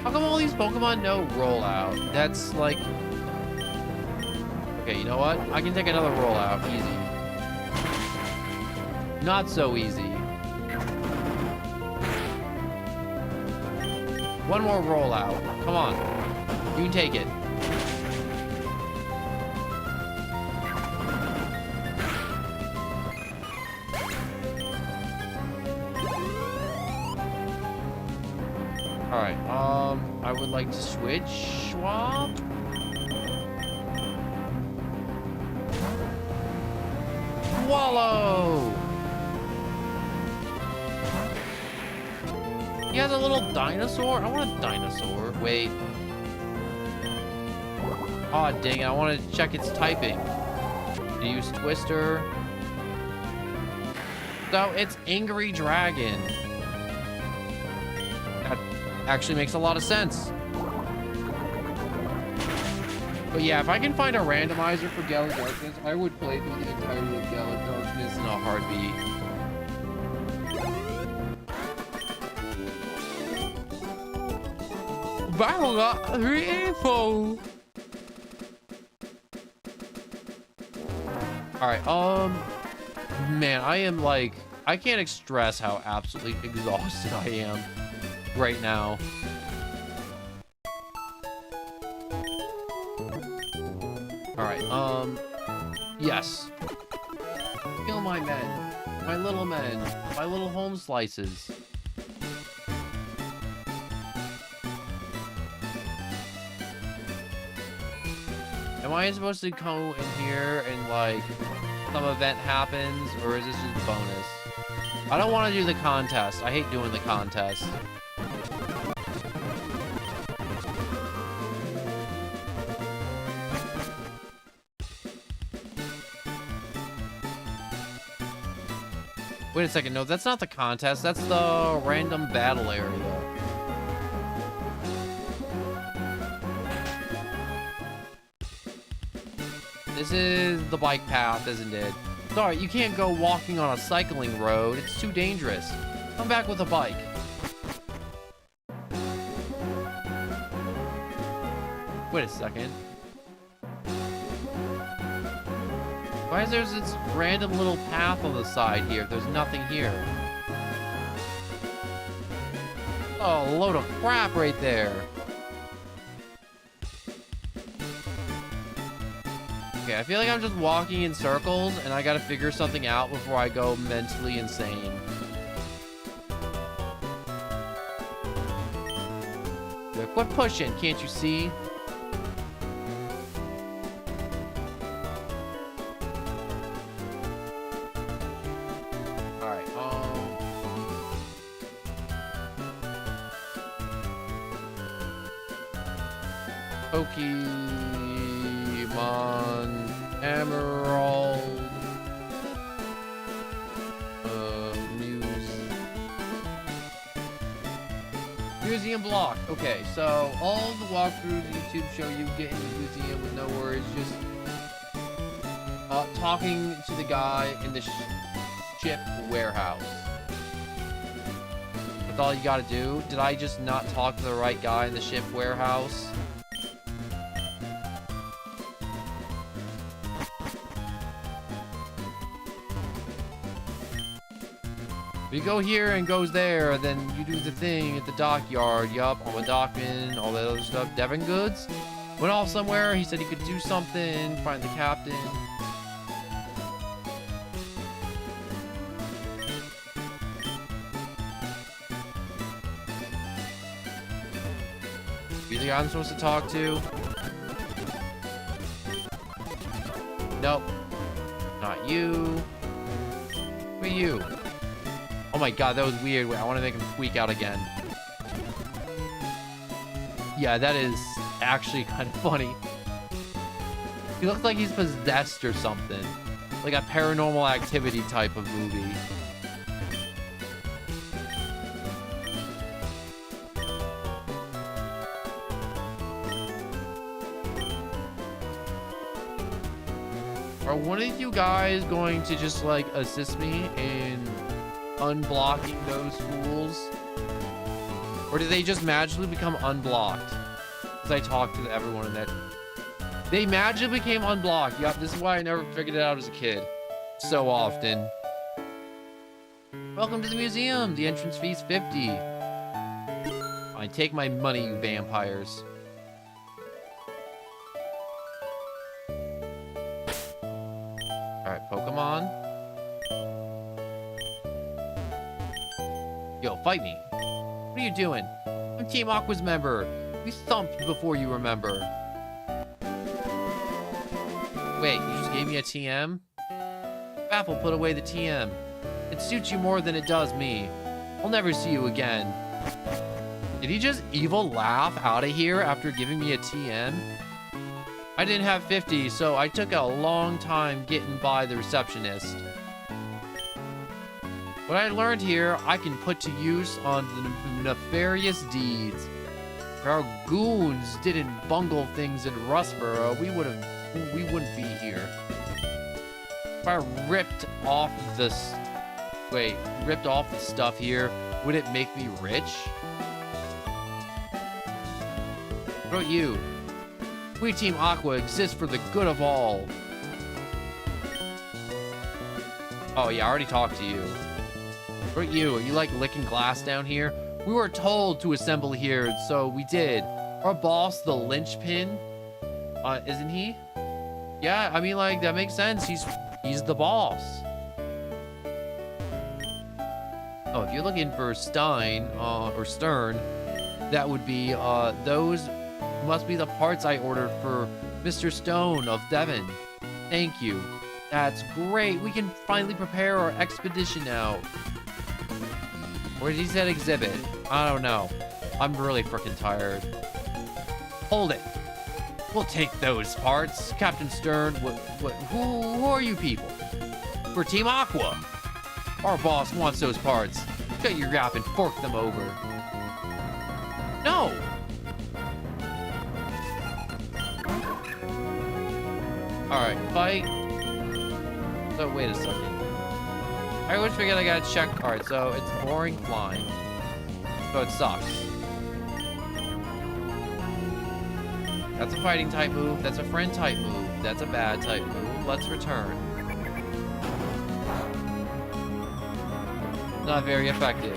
How come all these Pokemon know rollout? That's like... Okay, you know what? I can take another rollout. Easy. Not so easy. One more rollout. Come on. You can take it. Alright, I would like to switch swap. Wallow! He has a little dinosaur? I want a dinosaur. Wait. Aw, dang it. I want to check its typing. To use Twister. So, it's Angry Dragon. That actually makes a lot of sense. But yeah, if I can find a randomizer for Gale of Darkness, I would play through the entirety of Gale of Darkness in a heartbeat. Battle got 3 info. Alright, man, I am like, I can't stress how absolutely exhausted I am right now. Alright, yes. Kill my men. My little men. My little home slices. am I supposed to go in here and, like, some event happens, or is this just bonus? I don't want to do the contest. I hate doing the contest. Wait a second, no, that's not the contest. That's the random battle area. This is the bike path, isn't it? Sorry, you can't go walking on a cycling road. It's too dangerous. Come back with a bike. Wait a second. Why is there this random little path on the side here? There's nothing here. Oh, a load of crap right there. Okay, I feel like I'm just walking in circles, and I gotta figure something out before I go mentally insane. Yeah, quit pushing, can't you see? Alright, Pokemon Emerald Museum block. Okay, so all the walkthroughs YouTube show you get in the museum with no words, just talking to the guy in the ship warehouse. That's all you gotta do. Did I just not talk to the right guy in the ship warehouse? You go here and goes there, then you do the thing at the dockyard. Yup, I'm a dockman, all that other stuff. Devin Goods went off somewhere. He said he could do something, find the captain. You the guy I'm supposed to talk to? Nope. Not you. Who are you? Oh my god, that was weird. Wait, I want to make him squeak out again. Yeah, that is actually kind of funny. He looks like he's possessed or something. Like a Paranormal Activity type of movie. Are one of you guys going to just, like, assist me in unblocking those fools? Or did they just magically become unblocked? Because I talked to everyone in that. They magically became unblocked. Yup, this is why I never figured it out as a kid. So often. Welcome to the museum. The entrance fee's 50. I take my money, you vampires. Alright, Pokemon. Yo, fight me. What are you doing? I'm Team Aqua's member. We thumped before you remember. Wait, you just gave me a TM? Baffle, put away the TM. It suits you more than it does me. I'll never see you again. Did he just evil laugh out of here after giving me a TM? I didn't have 50, so I took a long time getting by the receptionist. What I learned here, I can put to use on the nefarious deeds. If our goons didn't bungle things in Rustboro, we wouldn't be here. If I ripped off the stuff here, would it make me rich? What about you? We Team Aqua exist for the good of all. Oh yeah, I already talked to you. What about you? Are you like licking glass down here? We were told to assemble here, so we did. Our boss, the linchpin, isn't he? Yeah, I mean, like, that makes sense. He's the boss. Oh, if you're looking for Stein, or Stern, that would be, those must be the parts I ordered for Mr. Stone of Devon. Thank you. That's great. We can finally prepare our expedition now. Where did he say exhibit? I don't know. I'm really freaking tired. Hold it. We'll take those parts. Captain Stern, who are you people? We're Team Aqua. Our boss wants those parts. Cut your gap and fork them over. No. Alright, fight. So, wait a second. I always forget I gotta check. Alright, so it's boring flying. So it sucks. That's a fighting type move. That's a friend type move. That's a bad type move. Let's return. Not very effective.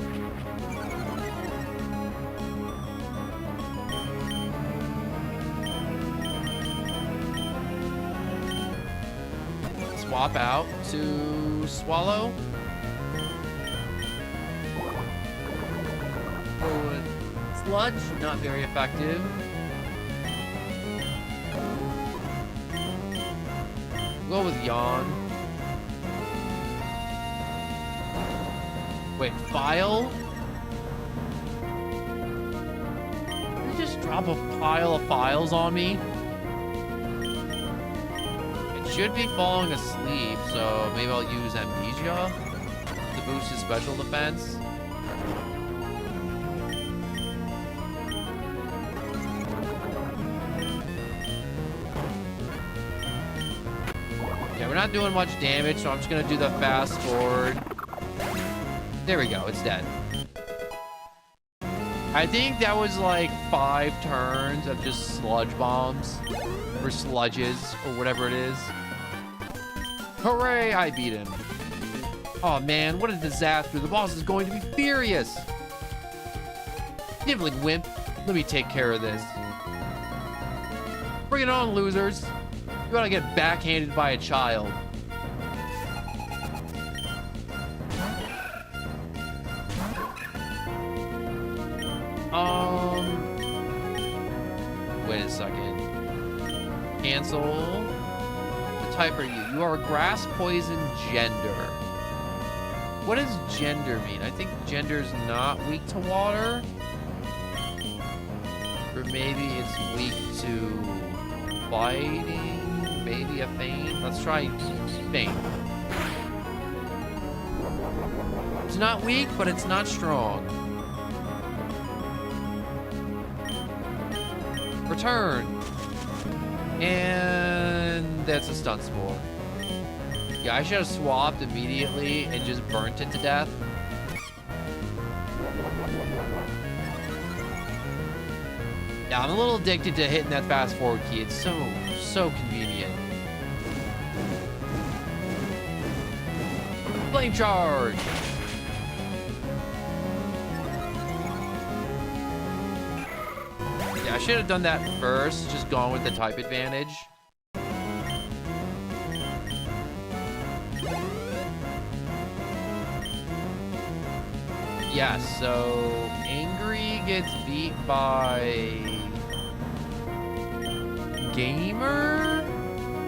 Swap out to Swallow. Sludge, not very effective. Go with Yawn. Wait, File? Did you just drop a pile of files on me? It should be falling asleep, so maybe I'll use Amnesia to boost his special defense. We're not doing much damage, so I'm just gonna do the fast forward. There we go, it's dead. I think that was like 5 turns of just sludge bombs. Or sludges, or whatever it is. Hooray, I beat him. Oh man, what a disaster. The boss is going to be furious. Nibbling wimp, let me take care of this. Bring it on, losers. You gotta get backhanded by a child. Wait a second. Cancel. What type are you? You are grass, poison, gender. What does gender mean? I think gender's not weak to water. Or maybe it's weak to fighting. Maybe a feint. Let's try feint. It's not weak, but it's not strong. Return. And that's a stun spore. Yeah, I should have swapped immediately and just burnt it to death. Yeah, I'm a little addicted to hitting that fast forward key. It's so convenient. Flame charge. Yeah, I should have done that first, just gone with the type advantage. Yeah, so Angry gets beat by Gamer?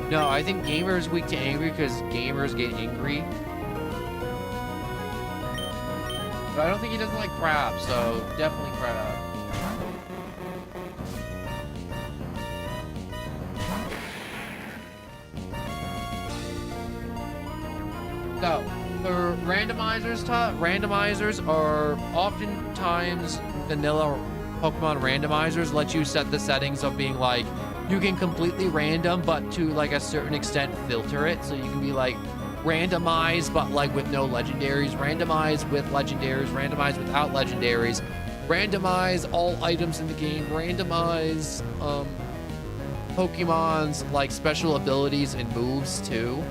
No, I think Gamer is weak to Angry because gamers get angry. But I don't think he doesn't like crab, so definitely crab. So, for randomizers are oftentimes vanilla Pokemon randomizers let you set the settings of being like, you can completely random, but to like a certain extent filter it. So you can be like randomize, but like with no legendaries, randomize with legendaries, randomize without legendaries, randomize all items in the game, randomize Pokemon's like special abilities and moves too.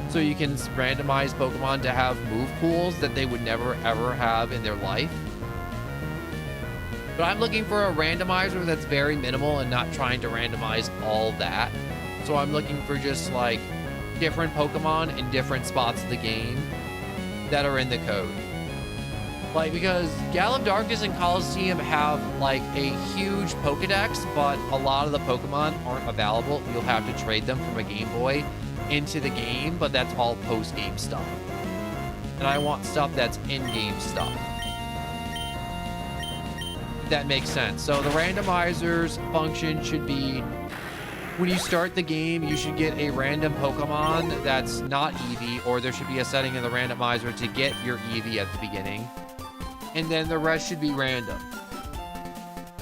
So you can randomize Pokemon to have move pools that they would never ever have in their life. But I'm looking for a randomizer that's very minimal and not trying to randomize all that. So I'm looking for just like different Pokemon in different spots of the game that are in the code. Like, because Gallop Darkness and Coliseum have, like, a huge Pokedex, but a lot of the Pokemon aren't available. You'll have to trade them from a Game Boy into the game, but that's all post-game stuff. And I want stuff that's in-game stuff. If that makes sense. So the randomizer's function should be, when you start the game, you should get a random Pokemon that's not Eevee, or there should be a setting in the randomizer to get your Eevee at the beginning. And then the rest should be random.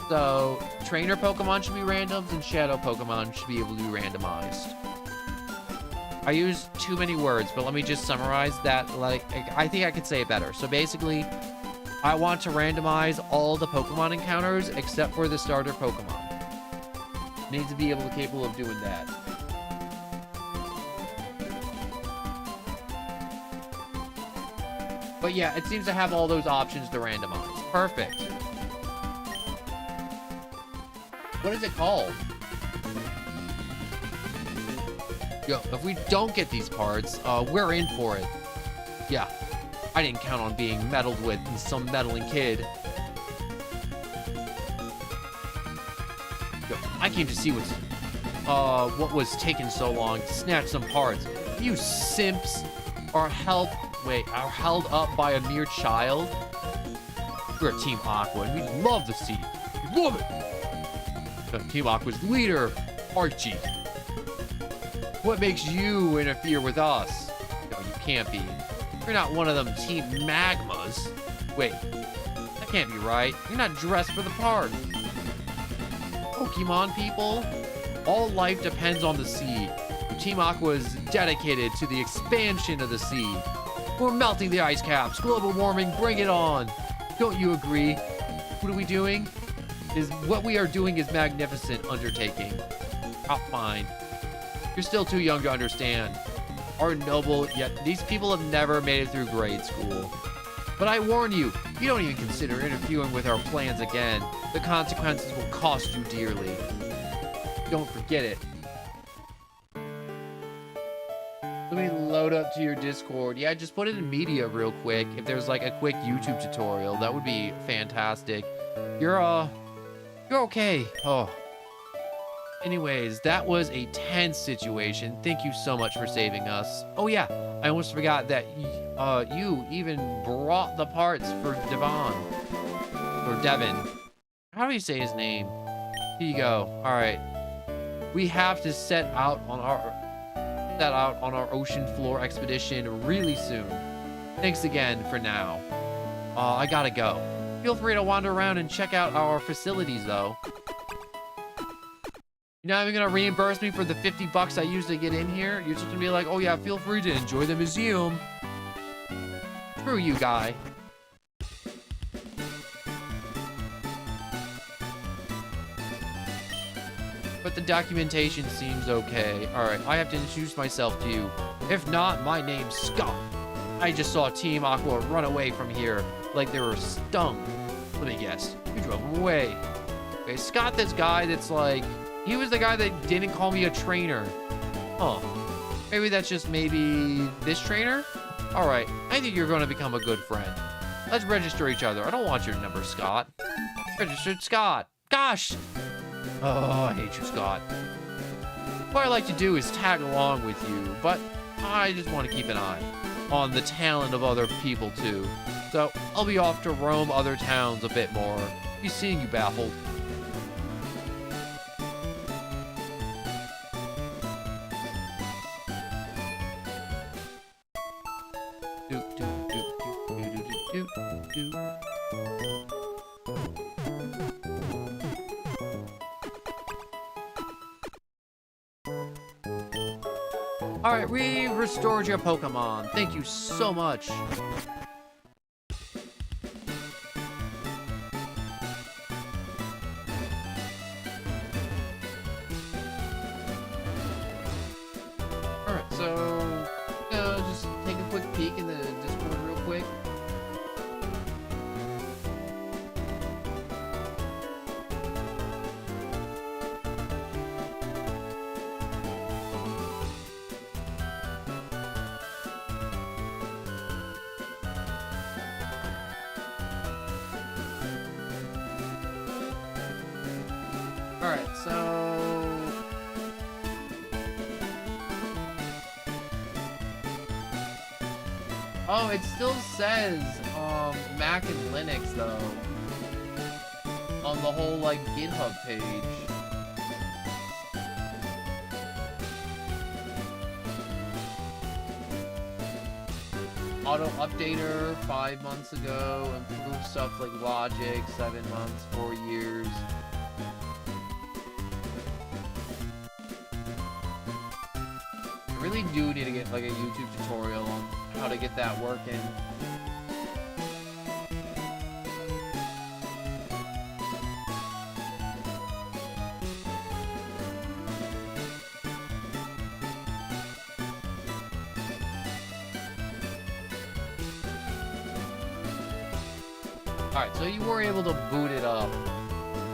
So trainer Pokemon should be randoms, and shadow Pokemon should be able to be randomized. I used too many words, but let me just summarize that. Like, I think I could say it better. So basically, I want to randomize all the Pokemon encounters except for the starter Pokemon. Need to be capable of doing that. But yeah, it seems to have all those options to randomize. Perfect. What is it called? Yo, if we don't get these parts, we're in for it. Yeah, I didn't count on being meddled with some meddling kid. Yo, I came to see what was taking so long to snatch some parts. You simps are held up by a mere child. We're Team Aqua, and we love the sea. We love it. Team Aqua's leader, Archie. What makes you interfere with us? No, you can't be. You're not one of them Team Magmas. Wait, that can't be right. You're not dressed for the part. Pokemon people, all life depends on the sea. Team Aqua is dedicated to the expansion of the sea. We're melting the ice caps. Global warming, bring it on. Don't you agree? What are we doing? What we are doing is magnificent undertaking. Oh, fine. You're still too young to understand. Our noble, yet these people have never made it through grade school. But I warn you, you don't even consider interfering with our plans again. The consequences will cost you dearly. Don't forget it. Let me load up to your Discord. Yeah, just put it in media real quick. If there's like a quick YouTube tutorial, that would be fantastic. You're okay. Oh. Anyways, that was a tense situation. Thank you so much for saving us. Oh yeah, I almost forgot that you even brought the parts for Devon. Or Devin. How do you say his name? Here you go. Alright. We have to set out on our ocean floor expedition really soon. Thanks again for now. I gotta go. Feel free to wander around and check out our facilities though. You're not even gonna reimburse me for the 50 bucks I used to get in here? You're just gonna be like, oh yeah, feel free to enjoy the museum. Screw you, guy. But the documentation seems okay. Alright, I have to introduce myself to you. If not, my name's Scott. I just saw Team Aqua run away from here like they were stung. Let me guess, you drove them away. Okay, Scott, this guy that's like, he was the guy that didn't call me a trainer. Huh. Maybe that's just this trainer? Alright, I think you're gonna become a good friend. Let's register each other. I don't want your number, Scott. Registered Scott. Gosh! Oh, I hate you, Scott. What I like to do is tag along with you, but I just want to keep an eye on the talent of other people, too. So, I'll be off to roam other towns a bit more. Be seeing you, baffled. Alright, we restored your Pokemon. Thank you so much. Alright, so just take a quick peek in the Discord real quick. Alright, so... Oh, it still says, Mac and Linux, though. On the whole, like, GitHub page. Auto updater 5 months ago, improved stuff like logic 7 months, 4 years. I really do need to get like a YouTube tutorial on how to get that working. Alright, so you were able to boot it up.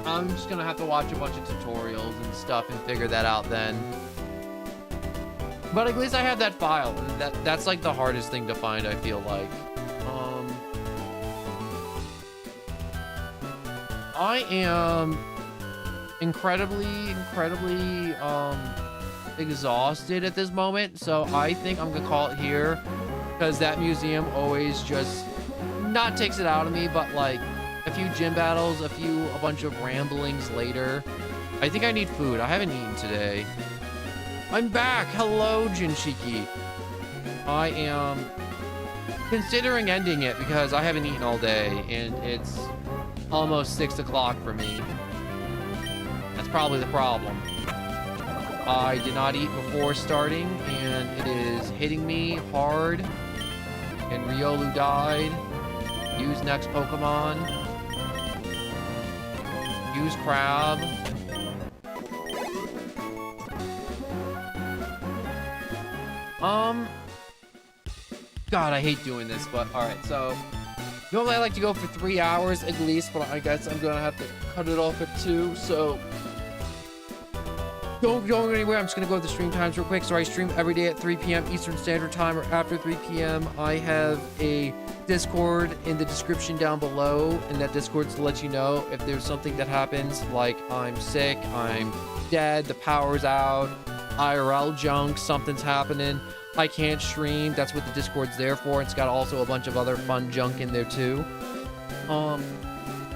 I'm just gonna have to watch a bunch of tutorials and stuff and figure that out then. But at least I have that file, and that's like the hardest thing to find, I feel like. I am incredibly exhausted at this moment, so I think I'm gonna call it here, because that museum always just not takes it out of me, but like a few gym battles, a bunch of ramblings later, I think I need food. I haven't eaten today. I'm back. Hello, Jinshiki. I am considering ending it because I haven't eaten all day and it's almost 6 o'clock for me. That's probably the problem. I did not eat before starting and it is hitting me hard. And Riolu died. Use next Pokemon. Use Crab. God, I hate doing this, but alright, so normally I like to go for 3 hours at least, but I guess I'm gonna have to cut it off at 2, so don't go anywhere. I'm just gonna go to the stream times real quick. So I stream every day at 3 p.m. Eastern Standard Time or after 3 p.m. I have a Discord in the description down below, and that Discord's to let you know if there's something that happens, like I'm sick, I'm dead, the power's out, IRL junk, something's happening, I can't stream. That's what the Discord's there for. It's got also a bunch of other fun junk in there too. And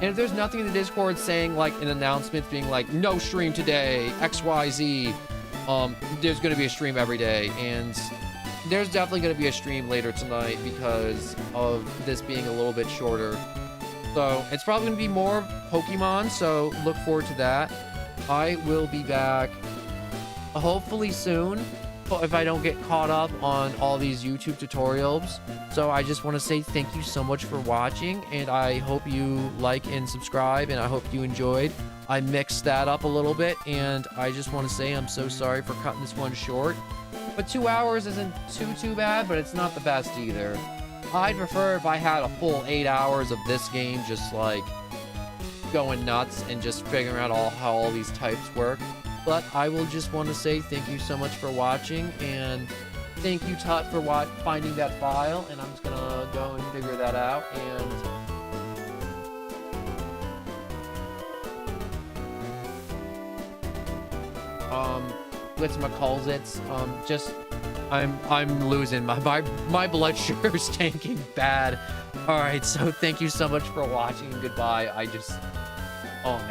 if there's nothing in the Discord saying like an announcement being like no stream today, XYZ, there's gonna be a stream every day, and there's definitely gonna be a stream later tonight because of this being a little bit shorter. So it's probably gonna be more Pokemon, so look forward to that. I will be back hopefully soon if I don't get caught up on all these YouTube tutorials. So I just want to say thank you so much for watching, and I hope you like and subscribe, and I hope you enjoyed. I mixed that up a little bit, and I just want to say I'm so sorry for cutting this one short. But 2 hours isn't too bad, but it's not the best either. I'd prefer if I had a full 8 hours of this game just like going nuts and just figuring out how all these types work. But I will just want to say thank you so much for watching, and thank you, Tut, for finding that file, and I'm just gonna go and figure that out, and whatchamacallits, I'm losing my blood sugar's tanking bad. All right, so thank you so much for watching, and goodbye. Oh man.